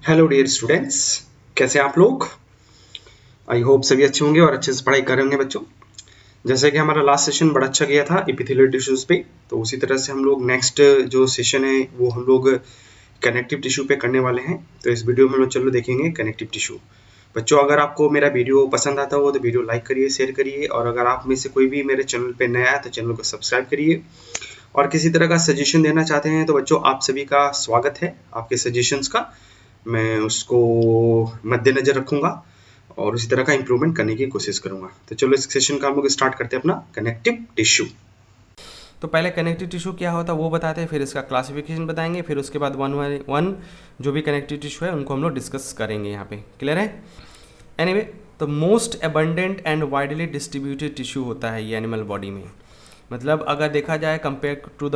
Hello dear students, कैसे हैं आप लोग। आई होप सभी अच्छे होंगे और अच्छे से पढ़ाई कर रहे होंगे बच्चों। जैसे कि हमारा लास्ट सेशन बड़ा अच्छा गया था एपिथेलियल टिश्यूज पे, तो उसी तरह से हम लोग नेक्स्ट जो सेशन है वो हम लोग कनेक्टिव टिश्यू पे करने वाले हैं। तो इस वीडियो में हम लोग चलो देखेंगे कनेक्टिव टिश्यू। बच्चों, अगर आपको मेरा वीडियो पसंद आता हो तो वीडियो लाइक करिए, शेयर करिए, और अगर आप में से कोई भी मेरे चैनल पे नया है तो चैनल को सब्सक्राइब करिए। और किसी तरह का सजेशन देना चाहते हैं तो बच्चों आप सभी का स्वागत है। आपके सजेशंस का मैं उसको मद्देनजर रखूंगा और उसी तरह का इंप्रूवमेंट करने की कोशिश करूंगा। तो चलो इस सेशन का हम लोग स्टार्ट करते हैं अपना कनेक्टिव टिश्यू। तो पहले कनेक्टिव टिश्यू क्या होता है वो बताते हैं, फिर इसका क्लासिफिकेशन बताएंगे, फिर उसके बाद वन जो भी कनेक्टिव टिश्यू है उनको हम लोग डिस्कस करेंगे यहाँ पे। क्लियर है? एनीवे, तो most abundant and widely distributed tissue होता है ये एनिमल बॉडी में। मतलब अगर देखा जाए compare to the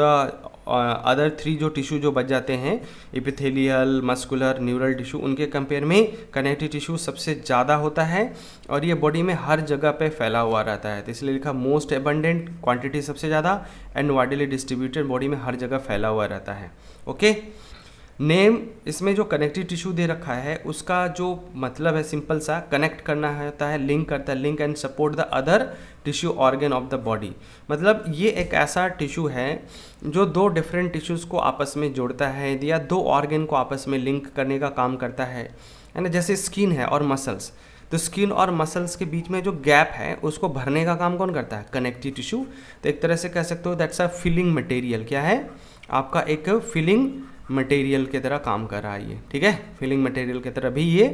other three जो टिश्यू जो बच जाते हैं, एपिथेलियल, मस्कुलर, न्यूरल टिश्यू, उनके कंपेयर में कनेक्टिव टिश्यू सबसे ज़्यादा होता है और ये बॉडी में हर जगह पे फैला हुआ रहता है। तो इसलिए लिखा मोस्ट एबंडेंट, क्वांटिटी सबसे ज़्यादा, एंड वाइडली डिस्ट्रीब्यूटेड, बॉडी में हर जगह फैला हुआ रहता है। ओके, नेम इसमें जो कनेक्टिव टिश्यू दे रखा है उसका जो मतलब है सिंपल सा, कनेक्ट करना होता है, लिंक करता है, link and support the other tissue organ of the body. मतलब ये एक ऐसा टिश्यू है जो दो डिफरेंट टिश्यूज़ को आपस में जोड़ता है या दो ऑर्गन को आपस में लिंक करने का काम करता है ना। जैसे स्किन है और मसल्स, तो स्किन और मसल्स के बीच में जो गैप है उसको भरने का काम कौन करता है? Connective tissue. तो एक तरह से कह सकते हो दैट्स अ फिलिंग मटेरियल। क्या है? आपका एक फिलिंग मटेरियल की तरह काम कर रहा है ये। ठीक है, फिलिंग मटेरियल की तरह भी ये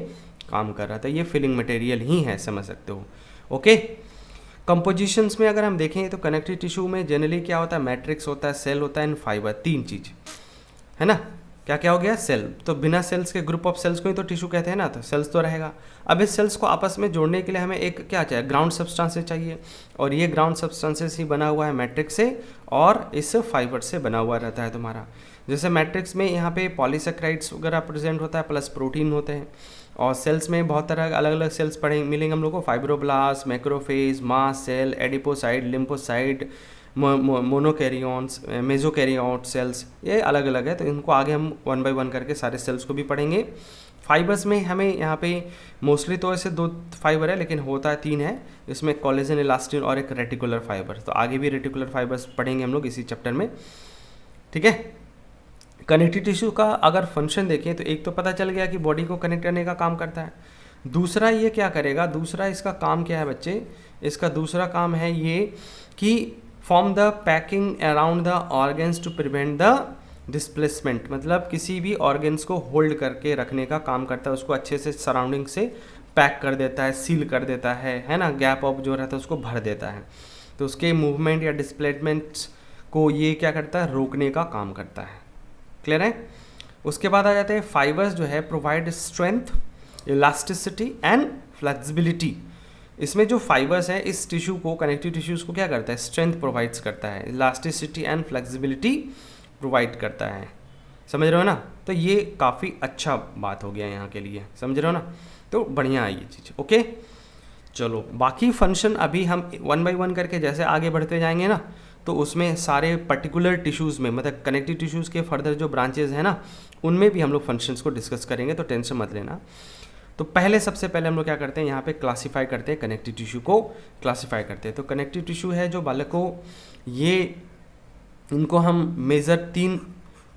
काम कर रहा था। ये फिलिंग मटेरियल ही है, समझ सकते हो। ओके, कंपोजिशंस में अगर हम देखें तो कनेक्टिव टिश्यू में जनरली क्या होता है? मैट्रिक्स होता है, सेल होता है, एंड फाइबर। तीन चीज है ना। क्या क्या हो गया? सेल। तो बिना सेल्स के ग्रुप ऑफ सेल्स को ही तो टिश्यू कहते हैं ना, तो सेल्स तो रहेगा। अब इस सेल्स को आपस में जोड़ने के लिए हमें एक क्या चाहिए? ग्राउंड सब्सटेंसेस चाहिए, और ये ग्राउंड सब्सटेंसेस ही बना हुआ है मैट्रिक्स से और इस फाइबर से बना हुआ रहता है तुम्हारा। जैसे मैट्रिक्स में यहाँ पे पॉलीसेक्राइड्स वगैरह प्रेजेंट होता है, प्लस प्रोटीन होते हैं। और सेल्स में बहुत तरह अलग अलग सेल्स पढ़े मिलेंगे हम लोग को, fibroblast, macrophage, mast cell, adipocyte, lymphocyte, monokaryons, mesokaryote cells, ये अलग अलग है। तो इनको आगे हम वन बाय वन करके सारे सेल्स को भी पढ़ेंगे। फाइबर्स में हमें यहाँ पे मोस्टली तो ऐसे दो फाइबर है, लेकिन होता है तीन है इसमें, कोलेजन, इलास्टिन और एक रेटिकुलर फाइबर। तो आगे भी रेटिकुलर फाइबर्स पढ़ेंगे हम लोग इसी चैप्टर में। ठीक है, कनेक्टिव टिश्यू का अगर फंक्शन देखें तो एक तो पता चल गया कि बॉडी को कनेक्ट करने का काम करता है। दूसरा ये क्या करेगा? दूसरा इसका काम क्या है बच्चे? इसका दूसरा काम है ये कि form the packing around the organs to prevent the displacement. मतलब किसी भी ऑर्गन्स को होल्ड करके रखने का काम करता है, उसको अच्छे से सराउंडिंग से पैक कर देता है, सील कर देता है ना, गैप ऑफ जो रहता है उसको भर देता है। तो उसके मूवमेंट या डिस्प्लेसमेंट को ये क्या करता है? रोकने का काम करता है। क्लियर है? उसके बाद आ जाते हैं फाइबर्स जो है provide strength, elasticity and flexibility. इसमें जो फाइबर्स है इस टिश्यू को, कनेक्टिव टिश्यूज को क्या करता है? स्ट्रेंथ प्रोवाइड्स करता है, इलास्टिसिटी एंड फ्लेक्सिबिलिटी प्रोवाइड करता है। समझ रहे हो ना? तो ये काफ़ी अच्छा बात हो गया यहाँ के लिए, समझ रहे हो ना? तो बढ़िया है ये चीज़। ओके, चलो बाकी फंक्शन अभी हम वन बाय वन करके जैसे आगे बढ़ते जाएंगे ना, तो उसमें सारे पर्टिकुलर टिश्यूज़ में, मतलब कनेक्टिव टिश्यूज़ के फर्दर जो ब्रांचेज हैं ना, उनमें भी हम लोग फंक्शंस को डिस्कस करेंगे, तो टेंशन मत लेना। तो सबसे पहले हम लोग क्या करते हैं, यहाँ पे क्लासीफाई करते हैं, कनेक्टिव टिश्यू को क्लासीफाई करते हैं। तो कनेक्टिव टिश्यू है जो बालकों, ये इनको हम मेजर तीन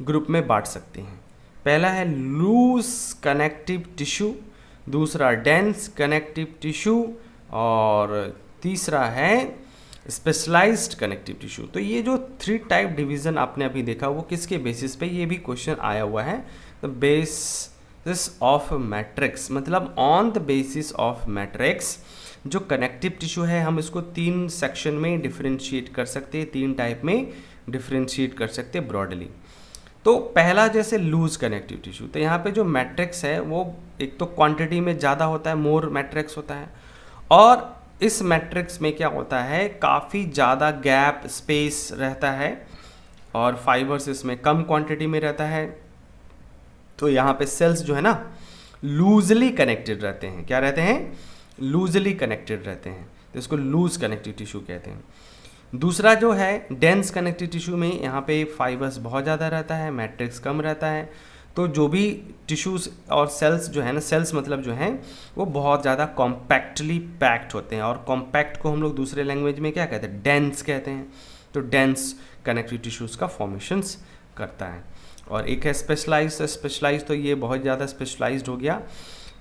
ग्रुप में बांट सकते हैं। पहला है लूज कनेक्टिव टिश्यू, दूसरा डेंस कनेक्टिव टिश्यू, और तीसरा है स्पेशलाइज्ड कनेक्टिव टिश्यू। तो ये जो थ्री टाइप डिवीज़न आपने अभी देखा वो किसके बेसिस पे? ये भी क्वेश्चन आया हुआ है, द बेसिस ऑफ मैट्रिक्स। मतलब on the basis of matrix जो कनेक्टिव टिश्यू है हम इसको तीन सेक्शन में डिफ्रेंशिएट कर सकते हैं, तीन टाइप में डिफ्रेंशिएट कर सकते हैं ब्रॉडली। तो पहला जैसे लूज कनेक्टिव टिश्यू, तो यहाँ पे जो मैट्रिक्स है वो एक तो क्वांटिटी में ज़्यादा होता है, मोर मैट्रिक्स होता है, और इस मैट्रिक्स में क्या होता है? काफ़ी ज़्यादा गैप स्पेस रहता है, और फाइबर्स इसमें कम क्वांटिटी में रहता है। तो यहाँ पे सेल्स जो है ना लूजली कनेक्टेड रहते हैं। क्या रहते हैं? लूजली कनेक्टेड रहते हैं, तो इसको लूज कनेक्टिव टिश्यू कहते हैं। दूसरा जो है डेंस कनेक्टिव टिश्यू में यहाँ पे फाइबर्स बहुत ज़्यादा रहता है, मैट्रिक्स कम रहता है। तो जो भी टिश्यूज़ और सेल्स जो है ना, सेल्स मतलब जो हैं वो बहुत ज़्यादा कॉम्पैक्टली पैक्ड होते हैं, और कॉम्पैक्ट को हम लोग दूसरे लैंग्वेज में क्या कहते हैं, डेंस कहते हैं। तो डेंस कनेक्टिव टिश्यूज़ का फॉर्मेशंस करता है। और एक है स्पेशलाइज, तो ये बहुत ज़्यादा स्पेशलाइज्ड हो गया।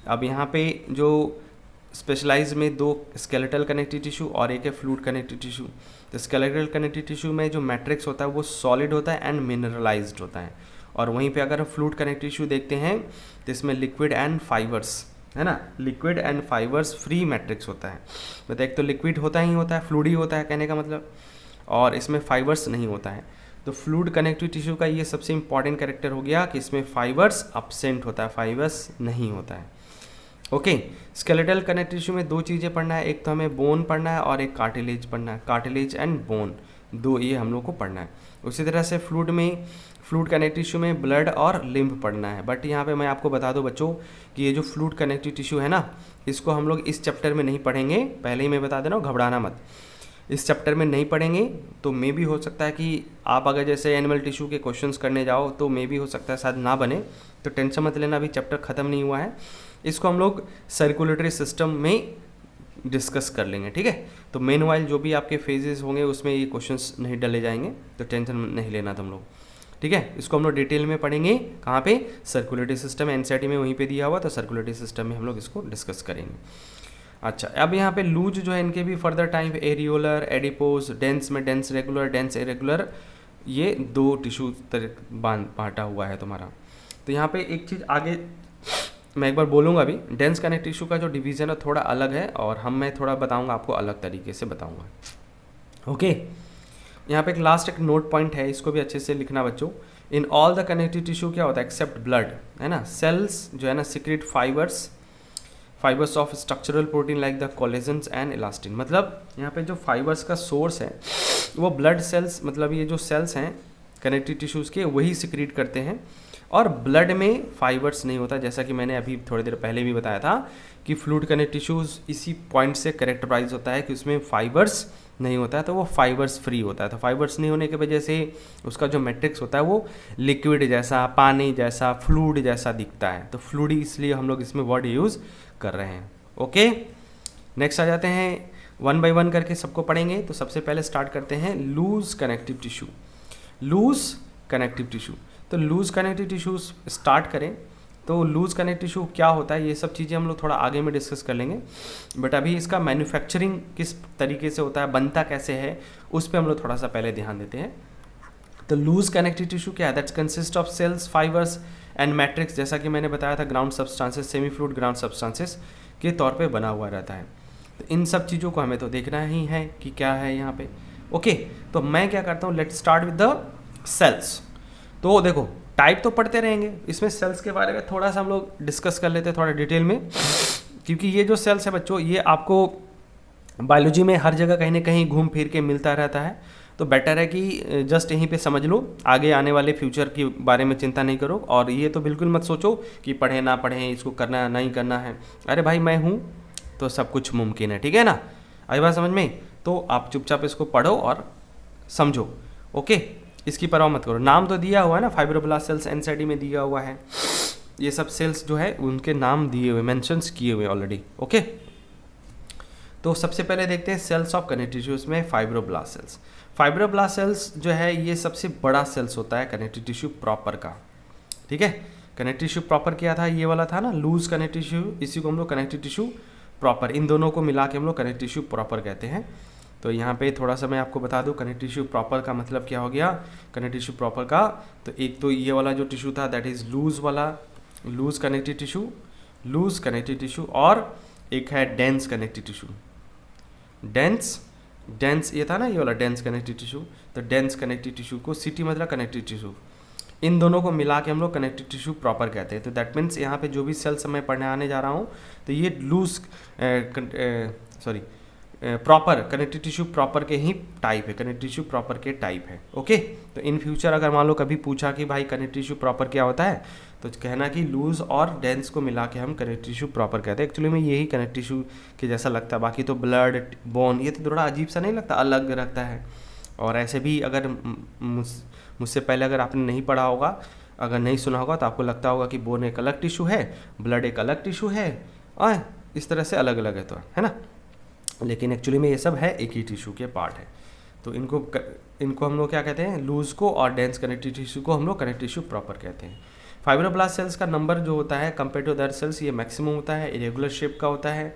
अब यहाँ पे जो स्पेशलाइज में दो स्केलेटल कनेक्टिव टिश्यू और एक है फ्लूइड कनेक्टिव टिश्यू। तो स्केलेटल कनेक्टिव टिश्यू में जो मैट्रिक्स होता है वो सॉलिड होता है एंड मिनरलाइज्ड होता है, और वहीं पे अगर हम फ्लूइड कनेक्टिव टिश्यू देखते हैं तो इसमें लिक्विड एंड फाइबर्स है ना, liquid and fibres free matrix होता है। मतलब एक तो लिक्विड होता ही होता है, फ्लूइड ही होता है कहने का मतलब, और इसमें फाइबर्स नहीं होता है। तो फ्लूइड कनेक्टिव टिश्यू का ये सबसे इंपॉर्टेंट कैरेक्टर हो गया कि इसमें फाइबर्स अब्सेंट होता है, फाइबर्स नहीं होता है। ओके, स्केलेटल कनेक्टिव टिश्यू में दो चीज़ें पढ़ना है, एक तो हमें बोन पढ़ना है और एक कार्टिलेज पढ़ना है, कार्टिलेज एंड बोन, दो ये हम लोग को पढ़ना है। उसी तरह से फ्लूइड कनेक्टिव टिश्यू में ब्लड और लिम्फ पढ़ना है। बट यहाँ पे मैं आपको बता दूं बच्चों कि ये जो फ्लूइड कनेक्टिव टिश्यू है ना, इसको हम लोग इस चैप्टर में नहीं पढ़ेंगे, पहले ही मैं बता दे रहा हूँ, घबराना मत, इस चैप्टर में नहीं पढ़ेंगे। तो मे भी हो सकता है कि आप अगर जैसे एनिमल टिश्यू के क्वेश्चंस करने जाओ तो मे भी हो सकता है शायद ना बने, तो टेंशन मत लेना, अभी चैप्टर ख़त्म नहीं हुआ है। इसको हम लोग सर्कुलेटरी सिस्टम में डिस्कस कर लेंगे, ठीक है। तो मेन वाइल जो भी आपके फेजेस होंगे उसमें ये क्वेश्चंस नहीं डले जाएंगे, तो टेंशन नहीं लेना तुम लोग, ठीक है। इसको हम लोग डिटेल में पढ़ेंगे, कहाँ पे, सर्कुलेटरी सिस्टम, एनसीईआरटी में वहीं पे दिया हुआ, तो सर्कुलेटरी सिस्टम में हम लोग इसको डिस्कस करेंगे। अच्छा, अब यहाँ पे लूज जो है इनके भी further type, areolar, adipose, dense में डेंस रेगुलर, डेंस इरेगुलर, ये दो टिश्यू बांटा हुआ है तुम्हारा। तो यहाँ पे एक चीज़ आगे मैं एक बार बोलूँगा अभी, डेंस कनेक्टिव टिश्यू का जो डिवीज़न है थोड़ा अलग है, और मैं थोड़ा बताऊँगा आपको, अलग तरीके से बताऊँगा। ओके, यहाँ पे एक लास्ट एक नोट पॉइंट है, इसको भी अच्छे से लिखना बच्चों। In all the connective tissue क्या होता है एक्सेप्ट ब्लड, है ना, सेल्स जो है ना secrete fibres of structural protein like the collagens and elastin. मतलब यहाँ पे जो फाइबर्स का सोर्स है वो ब्लड सेल्स, मतलब ये जो सेल्स हैं कनेक्टिव टिश्यूज़ के वही सिक्रीट करते हैं, और ब्लड में फाइबर्स नहीं होता, जैसा कि मैंने अभी थोड़ी देर पहले भी बताया था कि फ्लूइड कनेक्टिव टिश्यूज़ इसी पॉइंट से कैरेक्टराइज होता है कि उसमें फाइबर्स नहीं होता है, तो वो फाइबर्स फ्री होता है। तो फाइबर्स नहीं होने की वजह से उसका जो मैट्रिक्स होता है वो लिक्विड जैसा, पानी जैसा, फ्लूइड जैसा दिखता है, तो फ्लूइड इसलिए हम लोग इसमें वर्ड यूज़ कर रहे हैं। ओके, नेक्स्ट आ जाते हैं, वन बाय वन करके सबको पढ़ेंगे। तो सबसे पहले स्टार्ट करते हैं loose connective tissue. Loose connective tissue, तो लूज कनेक्टिव टिश्यूज स्टार्ट करें तो लूज कनेक्टिव टिश्यू क्या होता है, ये सब चीज़ें हम लोग थोड़ा आगे में डिस्कस कर लेंगे। बट अभी इसका मैन्युफैक्चरिंग किस तरीके से होता है, बनता कैसे है, उस पर हम लोग थोड़ा सा पहले ध्यान देते हैं। तो लूज कनेक्टिव टिश्यू क्या है, that's consist of cells, fibres and matrix, जैसा कि मैंने बताया था ground substances, semi fluid ground substances के तौर पे बना हुआ रहता है। तो इन सब चीज़ों को हमें तो देखना ही है कि क्या है यहाँ पे। ओके, तो मैं क्या करता हूँ, let's start with the cells. तो देखो टाइप तो पढ़ते रहेंगे, इसमें सेल्स के बारे में थोड़ा सा हम लोग डिस्कस कर लेते हैं थोड़ा डिटेल में, क्योंकि ये जो सेल्स है बच्चों ये आपको बायोलॉजी में हर जगह कहीं ना कहीं घूम फिर के मिलता रहता है। तो बेटर है कि जस्ट यहीं पे समझ लो, आगे आने वाले फ्यूचर के बारे में चिंता नहीं करो। और ये तो बिल्कुल मत सोचो कि पढ़े ना पढ़ें, इसको करना नहीं करना है। अरे भाई मैं हूँ तो सब कुछ मुमकिन है, ठीक है ना, आई बात समझ में। तो आप चुपचाप इसको पढ़ो और समझो, ओके, इसकी परवाह मत करो। नाम तो दिया हुआ है ना, फाइब्रोब्लास्ट सेल्स एनसीईआरटी में दिया हुआ है, ये सब सेल्स जो है उनके नाम दिए हुए, मेंशंस किए हुए ऑलरेडी। ओके, तो सबसे पहले देखते हैं सेल्स ऑफ कनेक्टिव टिश्यू में फाइब्रोब्लास्ट सेल्स। फाइब्रोब्लास्ट सेल्स जो है ये सबसे बड़ा सेल्स होता है कनेक्टिव टिश्यू प्रॉपर का, ठीक है। कनेक्टिव टिश्यू प्रॉपर क्या था, ये वाला था ना लूज कनेक्टिव टिश्यू, इसी को हम लोग कनेक्टिव टिश्यू प्रॉपर, इन दोनों को मिला के हम लोग कनेक्टिव टिश्यू प्रॉपर कहते हैं। तो यहाँ पे थोड़ा सा मैं आपको बता दूँ कनेक्टिव टिश्यू प्रॉपर का मतलब क्या हो गया। कनेक्टिव टिश्यू प्रॉपर का तो एक तो ये वाला जो टिश्यू था दैट इज़ लूज वाला, लूज कनेक्टिव टिश्यू, और एक है डेंस कनेक्टिव टिश्यू। डेंस ये था ना, ये वाला डेंस कनेक्टिव टिश्यू। तो डेंस कनेक्टिव टिश्यू को सिटी मतलब कनेक्टिव टिश्यू, इन दोनों को मिला के हम लोग कनेक्टिव टिश्यू प्रॉपर कहते हैं। तो दैट मीन्स यहाँ पे जो भी सेल्स मैं पढ़ने आने जा रहा हूँ तो ये loose proper connective tissue proper के ही टाइप है, कनेक्टिव टिश्यू प्रॉपर के टाइप है। ओके, तो इन फ्यूचर अगर मान लो कभी पूछा कि भाई कनेक्टिव टिश्यू प्रॉपर क्या होता है, तो कहना कि लूज और डेंस को मिला के हम कनेक्टिव टिश्यू प्रॉपर कहते हैं। एक्चुअली में यही कनेक्टिव टिश्यू के जैसा लगता है, बाकी तो ब्लड, बोन ये तो थोड़ा अजीब सा नहीं लगता, अलग रखता है। और ऐसे भी अगर मुझसे पहले अगर आपने नहीं पढ़ा होगा अगर नहीं सुना होगा तो आपको लगता होगा कि बोन एक अलग टिश्यू है, ब्लड एक अलग टिश्यू है, और इस तरह से अलग अलग है, तो है ना, लेकिन एक्चुअली में ये सब है एक ही टिश्यू के पार्ट है। तो इनको हम लोग क्या कहते हैं, लूज को और डेंस कनेक्टिव टिश्यू को हम लोग कनेक्टिव टिश्यू प्रॉपर कहते हैं। फाइब्रोब्लास्ट सेल्स का नंबर जो होता है कंपेयर टू अदर सेल्स ये मैक्सिमम होता है, इरेगुलर शेप का होता है,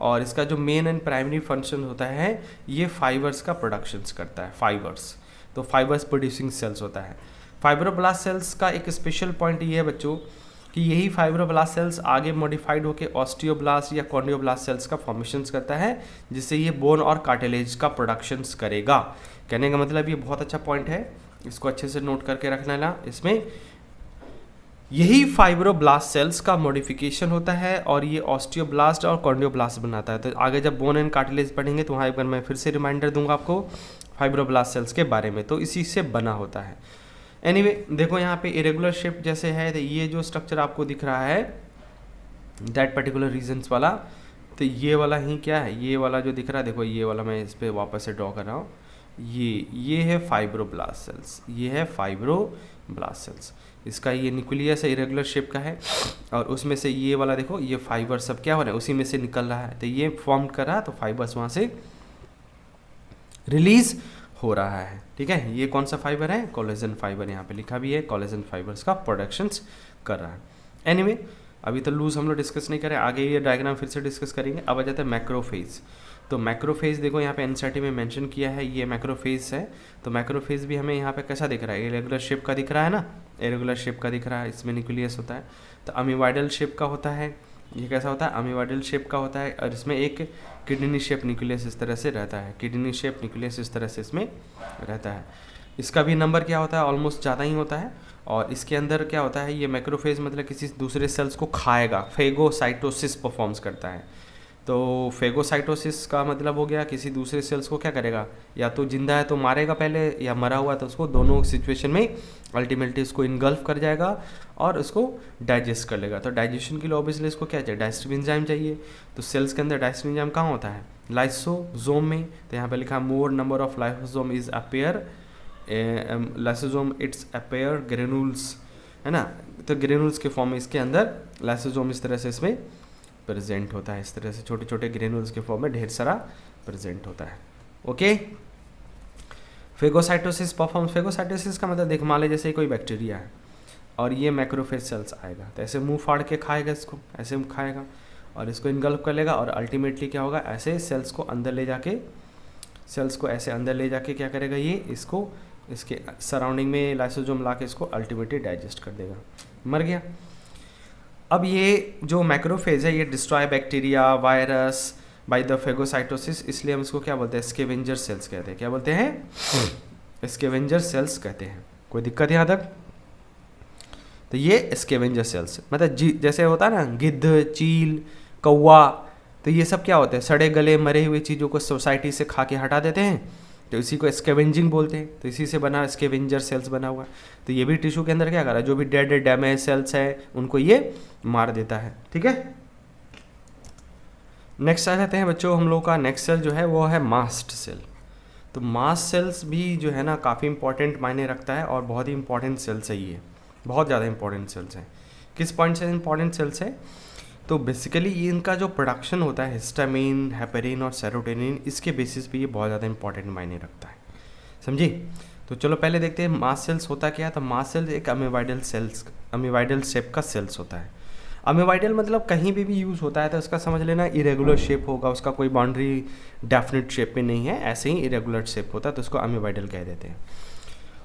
और इसका जो मेन एंड प्राइमरी फंक्शन होता है ये फाइबर्स का प्रोडक्शंस करता है, फाइबर्स, तो फाइबर्स प्रोड्यूसिंग सेल्स होता है। फाइब्रोब्लास्ट सेल्स का एक स्पेशल पॉइंट ये है बच्चों कि यही फाइब्रोब्लास्ट सेल्स आगे मॉडिफाइड होकर ऑस्टियोब्लास्ट या कॉन्डियोब्लास्ट सेल्स का फॉर्मेशंस करता है, जिससे ये बोन और कार्टिलेज का प्रोडक्शंस करेगा। कहने का मतलब ये बहुत अच्छा पॉइंट है, इसको अच्छे से नोट करके रखना ना। इसमें यही फाइब्रोब्लास्ट सेल्स का मॉडिफिकेशन होता है और ये ऑस्टियोब्लास्ट और कॉन्डियोब्लास्ट बनाता है। तो आगे जब बोन एंड कार्टिलेज पढ़ेंगे तो वहाँ एक बार मैं फिर से रिमाइंडर दूंगा आपको फाइब्रोब्लास्ट सेल्स के बारे में, तो इसी से बना होता है। एनीवे देखो यहाँ पे इरेगुलर शेप जैसे है, तो ये जो स्ट्रक्चर आपको दिख रहा है दैट पर्टिकुलर रीजन्स वाला, तो ये वाला ही क्या है, ये वाला जो दिख रहा है, देखो ये वाला मैं इस पर वापस से ड्रॉ कर रहा हूँ, ये है फाइब्रोब्लास्ट सेल्स, ये है फाइब्रोब्लास्ट सेल्स। इसका ये न्यूक्लियस है, इरेगुलर शेप का है, और उसमें से ये वाला देखो ये फाइबर सब क्या हो रहा है, उसी में से निकल रहा है, तो ये फॉर्म कर रहा है, तो फाइबर्स वहाँ से रिलीज हो रहा है। ठीक है, ये कौन सा फाइबर है, कोलेजन फाइबर, यहाँ पे लिखा भी है कोलेजन फाइबर्स का प्रोडक्शंस कर रहा है। एनीवे अभी तो लूज हम लोग डिस्कस नहीं करें, आगे ये डायग्राम फिर से डिस्कस करेंगे। अब आ जाता है मैक्रोफेज। तो मैक्रोफेज देखो यहाँ पे एनसीईआरटी में मेंशन किया है, ये मैक्रोफेज है। तो मैक्रोफेज भी हमें यहाँ पे कैसा दिख रहा है, इरेगुलर शेप का दिख रहा है ना, इरेगुलर शेप का दिख रहा है, इसमें न्यूक्लियस होता है। तो अमीवाइडल शेप का होता है, ये कैसा होता है, अमीवाइडल शेप का होता है, और इसमें एक किडनी शेप न्यूक्लियस इस तरह से रहता है, किडनी शेप न्यूक्लियस इस तरह से इसमें रहता है। इसका भी नंबर क्या होता है, ऑलमोस्ट ज़्यादा ही होता है। और इसके अंदर क्या होता है, ये मैक्रोफेज मतलब किसी दूसरे सेल्स को खाएगा, फेगोसाइटोसिस परफॉर्म्स करता है। तो फेगोसाइटोसिस का मतलब हो गया किसी दूसरे सेल्स को क्या करेगा, या तो जिंदा है तो मारेगा पहले, या मरा हुआ तो उसको, दोनों सिचुएशन में अल्टीमेटली उसको इनगल्फ कर जाएगा और उसको डाइजेस्ट कर लेगा। तो डाइजेशन के लिए ऑब्वियसली इसको क्या चाहिए, डाइजेस्टिव एंजाइम चाहिए। तो सेल्स के अंदर डाइजेस्टिव एंजाइम कहाँ होता है, लाइसोसोम में। तो यहाँ पे लिखा मोर number of lysosome is appear, lysosome it's appear granules, है ना। तो ग्रेनुल्स के फॉर्म में इसके अंदर लाइसोसोम इस तरह से इसमें प्रेजेंट होता है, इस तरह से छोटे छोटे ग्रेनुल्स के फॉर्म में ढेर सारा प्रेजेंट होता है। ओके, फेगोसाइटोसिस परफॉर्म, फेगोसाइटोसिस का मतलब देख मान ले जैसे कोई बैक्टीरिया है और ये मैक्रोफेज सेल्स आएगा, तो ऐसे मुंह फाड़ के खाएगा इसको, ऐसे खाएगा और इसको इनगल्फ कर लेगा, और अल्टीमेटली क्या होगा, ऐसे सेल्स को अंदर ले जाके, सेल्स को ऐसे अंदर ले जाके क्या करेगा, ये इसको इसके सराउंडिंग में लाइसोसोम ला के इसको अल्टीमेटली डाइजेस्ट कर देगा, मर गया। अब ये जो मैक्रोफेज है ये destroy bacteria virus by the phagocytosis, इसलिए हम इसको क्या बोलते हैं, स्केवेंजर सेल्स कहते हैं। क्या बोलते हैं, स्केवेंजर सेल्स कहते हैं। कोई दिक्कत यहाँ तक? तो ये स्केवेंजर सेल्स मतलब जैसे होता है ना गिद्ध, चील, कौवा, तो ये सब क्या होते हैं, सड़े गले मरे हुए चीज़ों को सोसाइटी से खा के हटा देते हैं, तो इसी को स्केवेंजिंग बोलते हैं। तो इसी से बना स्केवेंजर सेल्स बना हुआ है। तो ये भी टिश्यू के अंदर क्या कर रहा है, जो भी डेड डैमेज सेल्स है उनको ये मार देता है। ठीक है, नेक्स्ट आ जाते हैं बच्चों, हम लोग का नेक्स्ट सेल जो है वो है मास्ट सेल। तो मास्ट सेल्स भी जो है ना काफ़ी इंपॉर्टेंट मायने रखता है और बहुत ही इंपॉर्टेंट सेल्स है, ये बहुत ज़्यादा इंपॉर्टेंट सेल्स हैं। किस पॉइंट से इंपॉर्टेंट सेल्स है, तो बेसिकली ये इनका जो प्रोडक्शन होता है हिस्टामिन, हेपेरिन और सेरोटोनिन, इसके बेसिस पे ये बहुत ज़्यादा इंपॉर्टेंट मायने रखता है, समझे। तो चलो पहले देखते हैं मास्ट सेल्स होता क्या है। तो मास्ट सेल्स एक अमीवाइडल सेल्स, अमीवाइडल शेप का सेल्स होता है। अमीवाइडल मतलब कहीं भी यूज़ होता है तो उसका समझ लेना इरेगुलर शेप होगा, उसका कोई बाउंड्री डेफिनेट शेप में नहीं है, ऐसे ही इरेगुलर शेप होता है, तो उसको अमीवाइडल कह देते हैं।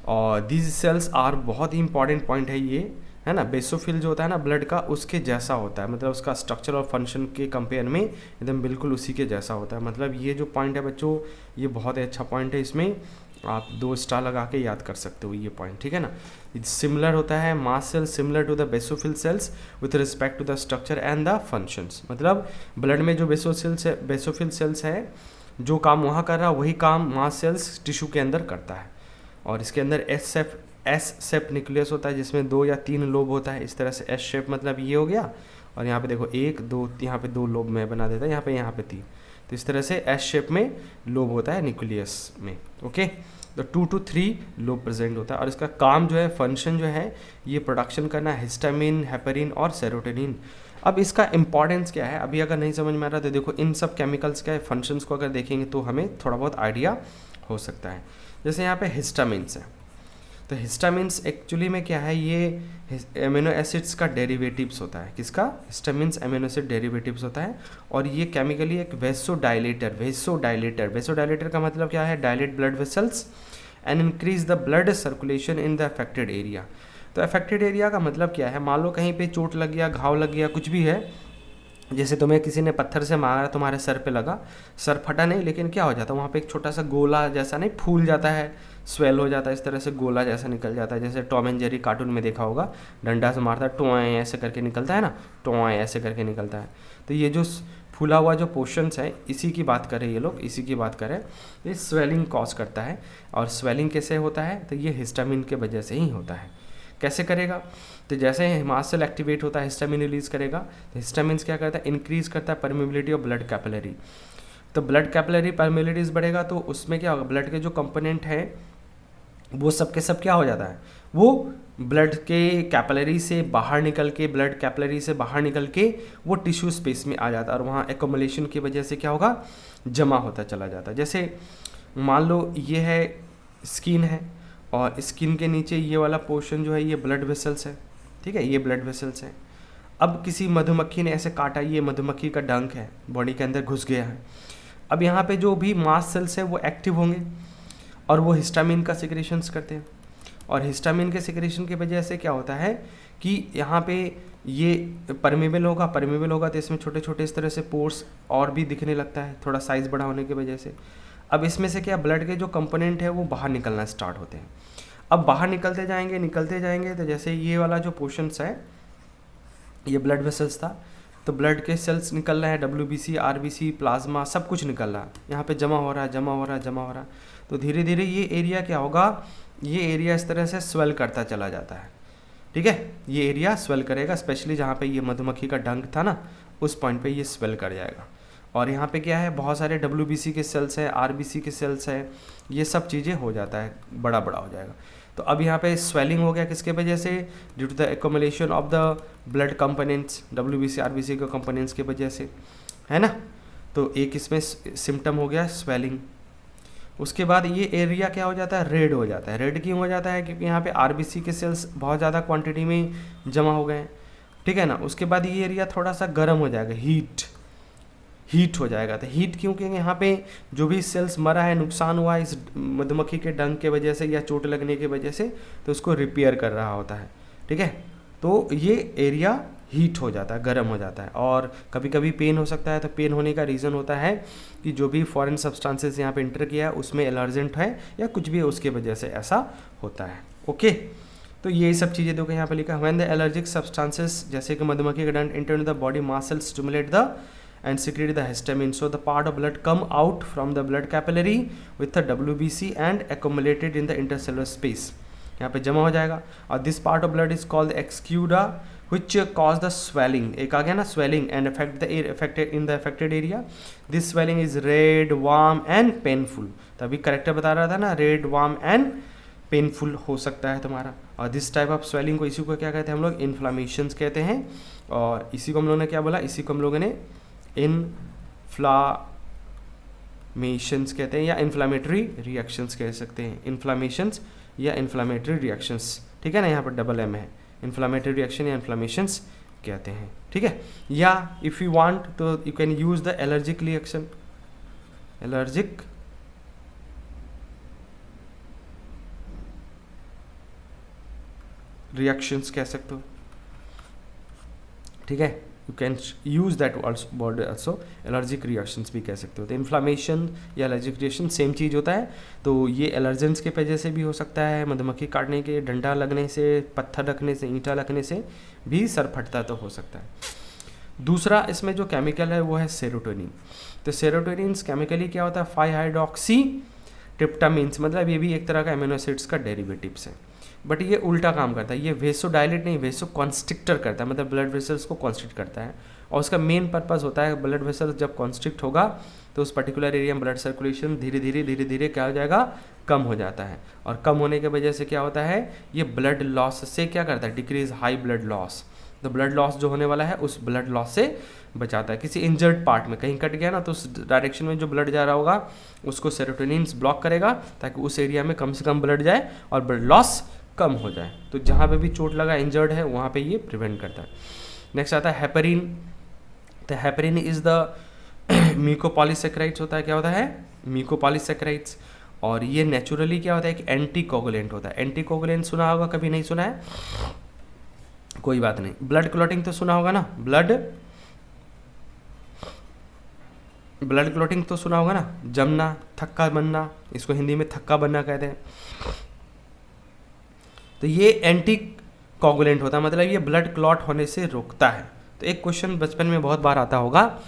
और दीज सेल्स आर, बहुत ही इंपॉर्टेंट पॉइंट है ये, है ना। बेसोफिल जो होता है ना ब्लड का, उसके जैसा होता है, मतलब उसका स्ट्रक्चर और फंक्शन के कंपेयर में एकदम बिल्कुल उसी के जैसा होता है। मतलब ये जो पॉइंट है बच्चों, ये बहुत ही अच्छा पॉइंट है, इसमें आप 2 स्टार लगा के याद कर सकते हो ये पॉइंट, ठीक है ना। सिमिलर होता है mast cell similar to the basophil cells with respect to the structure and the functions. मतलब ब्लड में जो बेसोफिल सेल्स है, जो काम वहाँ कर रहा है वही काम मास्ट सेल्स टिश्यू के अंदर करता है। और इसके अंदर एस शेप न्यूक्लियस होता है जिसमें 2 या 3 लोब होता है, इस तरह से एस शेप मतलब ये हो गया। और यहाँ पे देखो 1 2 यहाँ पे 2 लोब में बना देता है, यहाँ पे 3, तो इस तरह से एस शेप में लोब होता है न्यूक्लियस में। ओके, तो 2 to 3 लोब प्रेजेंट होता है। और इसका काम जो है, फंक्शन जो है, ये प्रोडक्शन करना है हिस्टामिन, हेपेरिन और सेरोटोनिन। अब इसका इंपॉर्टेंस क्या है, अभी अगर नहीं समझ में आ रहा तो देखो इन सब केमिकल्स के फंक्शंस को अगर देखेंगे तो हमें थोड़ा बहुत आइडिया हो सकता है। जैसे यहाँ पे हिस्टामिन्स है, तो हिस्टामिन्स एक्चुअली में क्या है, ये एमिनो एसिड्स का डेरिवेटिव्स होता है। किसका? हिस्टामिन्स एमिनो एसिड डेरिवेटिव्स होता है। और ये केमिकली एक वेसोडाइलेटर का मतलब क्या है, dilate blood vessels and increase the blood circulation in the affected area. तो अफेक्टेड एरिया का मतलब क्या है, मान लो कहीं पे चोट लग गया, घाव लग गया, कुछ भी है, जैसे तुम्हें किसी ने पत्थर से मारा, तुम्हारे सर पे लगा, सर फटा नहीं, लेकिन क्या हो जाता है वहाँ पे एक छोटा सा गोला जैसा नहीं फूल जाता है, स्वेल हो जाता है, इस तरह से गोला जैसा निकल जाता है। जैसे टॉम एंड जेरी कार्टून में देखा होगा, डंडा से मारता है, टोए ऐसे करके निकलता है ना, टोए ऐसे करके निकलता है। तो ये जो फूला हुआ जो पोर्शंस है, इसी की बात करें ये लोग, इसी की बात करें, ये स्वेलिंग कॉज करता है। और स्वेलिंग कैसे होता है, तो ये हिस्टामिन के वजह से ही होता है। कैसे करेगा, तो जैसे मास्ट सेल एक्टिवेट होता है, हिस्टामिन रिलीज करेगा। तो हिस्टामिन क्या करता है, इंक्रीज करता है परमेबिलिटी ऑफ ब्लड कैपिलरी। तो ब्लड कैपिलरी परमेबिलिटीज बढ़ेगा तो उसमें क्या होगा, ब्लड के जो कंपोनेंट है वो सब के सब क्या हो जाता है, वो ब्लड के कैपिलरी से बाहर निकल के, ब्लड कैपिलरी से बाहर निकल के वो टिश्यू स्पेस में आ जाता है। और वहाँ एक्युमुलेशन की वजह से क्या होगा, जमा होता चला जाता है। जैसे मान लो ये है स्किन है, और स्किन के नीचे ये वाला पोर्शन जो है ये ब्लड वेसल्स है, ठीक है, ये ब्लड वेसल्स है। अब किसी मधुमक्खी ने ऐसे काटा, ये मधुमक्खी का डंक है, बॉडी के अंदर घुस गया है। अब यहाँ पे जो भी मास्ट सेल्स है वो एक्टिव होंगे और वो हिस्टामिन का सिक्रेशंस करते हैं। और हिस्टामिन के सिक्रेशन की वजह से क्या होता है कि यहाँ पे ये परमेबल होगा तो इसमें छोटे छोटे इस तरह से पोर्स और भी दिखने लगता है, थोड़ा साइज़ बड़ा होने की वजह से। अब इसमें से क्या, ब्लड के जो कंपोनेंट है वो बाहर निकलना स्टार्ट होते हैं। अब बाहर निकलते जाएंगे तो जैसे ये वाला जो पोर्शंस है, ये ब्लड वेसल्स था, तो ब्लड के सेल्स निकल रहे हैं, WBC, RBC, प्लाज्मा, सब कुछ निकल रहा है, यहाँ पे जमा हो रहा है। तो धीरे धीरे ये एरिया क्या होगा, ये एरिया इस तरह से स्वेल करता चला जाता है, ठीक है, ये एरिया स्वेल करेगा, स्पेशली जहाँ पे ये मधुमक्खी का डंक था ना, उस पॉइंट पे ये स्वेल कर जाएगा। और यहाँ पे क्या है, बहुत सारे WBC के सेल्स है, RBC के सेल्स है, ये सब चीज़ें हो जाता है, बड़ा हो जाएगा। तो अब यहाँ पे स्वेलिंग हो गया, किसके वजह से, due to the accumulation of the blood components, WBC, RBC के कंपोनेंट्स के वजह से, है ना। तो एक इसमें सिम्टम हो गया स्वेलिंग। उसके बाद ये एरिया क्या हो जाता है, रेड हो जाता है। रेड क्यों हो जाता है, क्योंकि यहाँ पे RBC के सेल्स बहुत ज़्यादा क्वांटिटी में जमा हो गए हैं, ठीक है ना। उसके बाद ये एरिया थोड़ा सा गर्म हो जाएगा, हीट हो जाएगा। तो हीट क्यों, क्योंकि यहाँ पे जो भी सेल्स मरा है, नुकसान हुआ है इस मधुमक्खी के डंक के वजह से या चोट लगने की वजह से, तो उसको रिपेयर कर रहा होता है, ठीक है। तो ये एरिया हीट हो जाता है, गर्म हो जाता है। और कभी कभी पेन हो सकता है, तो पेन होने का रीज़न होता है कि जो भी फॉरेन सब्सटेंसेस यहाँ पे इंटर किया है उसमें एलर्जेंट है या कुछ भी है, उसके वजह से ऐसा होता है। ओके, तो ये सब चीज़ें देखो यहाँ पे लिखा है, व्हेन द एलर्जिक सब्सटेंसेस जैसे कि मधुमक्खी का डंक enter in the body, mast cells stimulate the and secrete the histamine, so the part of blood come out from the blood capillary with the WBC and accumulated in the intercellular space, यहाँ पे जमा हो जाएगा। और this part of blood is called the exuda which cause the swelling, एक आ गया ना swelling, and affect the affected in the affected area. This swelling is red, warm and painful, तभी करेक्टर बता रहा था ना, red, warm and पेनफुल हो सकता है तुम्हारा। और दिस टाइप ऑफ स्वेलिंग को, इसी को क्या कहते हैं हम लोग, इन्फ्लामेशंस कहते हैं। और इसी को हम लोगों ने क्या बोला, इसी को हम लोगों ने इन्फ्लामेशंस कहते हैं या इन्फ्लामेटरी रिएक्शंस कह सकते हैं, इन्फ्लामेशंस या इन्फ्लामेटरी रिएक्शंस, ठीक है ना, यहाँ पर डबल M है, इन्फ्लामेटरी रिएक्शन या इन्फ्लामेशंस कहते हैं, ठीक है। या इफ़ यू वांट तो you can use the allergic reaction, allergic reactions कह सकते हो, ठीक है। You can use that word also, allergic reactions भी कह सकते हो। तो इन्फ्लामेशन या एलर्जिक रिएक्शन सेम चीज़ होता है। तो ये एलर्जेंस के वजह से भी हो सकता है, मधुमक्खी काटने के, डंडा लगने से, पत्थर रखने से, ईंटा लगने से भी सर फटता तो हो सकता है। दूसरा इसमें जो केमिकल है वो है सेरोटोनिन। तो सेरोटोनिन केमिकली क्या होता है, 5-हाइड्रोक्सी ट्रिप्टामिन्स, मतलब ये भी एक तरह का एमिनो एसिड्स का डेरिवेटिव्स है, बट ये उल्टा काम करता है। ये वेसोडाइलेट नहीं, वेसो कॉन्स्ट्रिक्टर करता है, मतलब ब्लड वेसल्स को कॉन्स्ट्रिक्ट करता है। और उसका मेन पर्पस होता है, ब्लड वेसल जब कॉन्स्ट्रिक्ट होगा तो उस पर्टिकुलर एरिया में ब्लड सर्कुलेशन धीरे धीरे क्या हो जाएगा, कम हो जाता है। और कम होने की वजह से क्या होता है, ये ब्लड लॉस से क्या करता है, डिक्रीज हाई ब्लड लॉस। तो ब्लड लॉस जो होने वाला है उस ब्लड लॉस से बचाता है। किसी इंजर्ड पार्ट में कहीं कट गया ना, तो उस डायरेक्शन में जो ब्लड जा रहा होगा उसको सेरोटोनिन ब्लॉक करेगा ताकि उस एरिया में कम से कम ब्लड जाए और ब्लड लॉस कम हो जाए। तो जहाँ पे भी चोट लगा, इंजर्ड है, वहाँ पे ये प्रिवेंट करता है। नेक्स्ट आता है हेपेरिन। तो हेपेरिन इज द म्यूकोपॉलीसेकेराइड्स होता है। क्या होता है, म्यूकोपॉलीसेकेराइड्स। और ये नेचुरली क्या होता है, एक एंटीकोगुलेंट होता है। एंटीकोगुलेंट सुना होगा, कभी नहीं सुना है, कोई बात नहीं। ब्लड क्लॉटिंग तो सुना होगा ना, ब्लड क्लॉटिंग तो सुना होगा ना, जमना, थक्का बनना, इसको हिंदी में थक्का बनना कहते हैं। तो ये एंटी कोगुलेंट होता है, मतलब ये ब्लड क्लॉट होने से रोकता है। तो एक क्वेश्चन बचपन में बहुत बार आता होगा,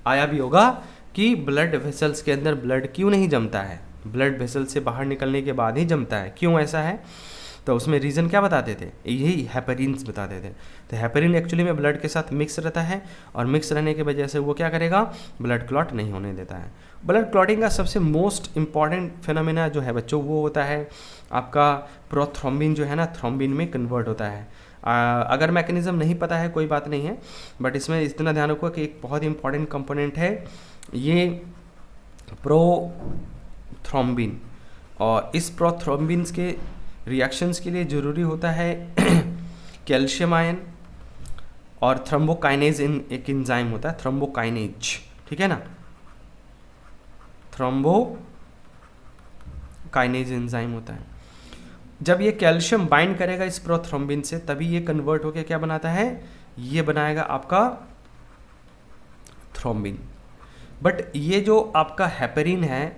आया भी होगा कि ब्लड वेसल्स के अंदर ब्लड क्यों नहीं जमता है, ब्लड वेसल से बाहर निकलने के बाद ही जमता है, क्यों ऐसा है। तो उसमें रीज़न क्या बताते थे, यही हेपेरिन्स बताते थे। तो हेपेरिन एक्चुअली में ब्लड के साथ मिक्स रहता है और मिक्स रहने की वजह से वो क्या करेगा, ब्लड क्लॉट नहीं होने देता है। ब्लड क्लॉटिंग का सबसे मोस्ट इम्पॉर्टेंट फिनोमेना जो है बच्चों, वो होता है आपका प्रोथ्रोम्बिन जो है ना, थ्रोम्बिन में कन्वर्ट होता है। अगर मैकेनिज्म नहीं पता है कोई बात नहीं है, बट इसमें इतना ध्यान रखो कि एक बहुत ही इंपॉर्टेंट कंपोनेंट है ये प्रोथ्रोम्बिन। और इस प्रोथ्रोम्बिन्स के रिएक्शंस के लिए ज़रूरी होता है कैल्शियम आयन और थ्रोम्बोकाइनेज, इन एक एंजाइम होता है थ्रोम्बोकाइनेज, ठीक है ना, थ्रोम्बोकाइनेज एंजाइम होता है। जब ये कैल्शियम बाइंड करेगा इस प्रोथ्रोम्बिन से, तभी ये कन्वर्ट होकर क्या बनाता है, ये बनाएगा आपका थ्रोम्बिन। बट ये जो आपका हेपेरिन है,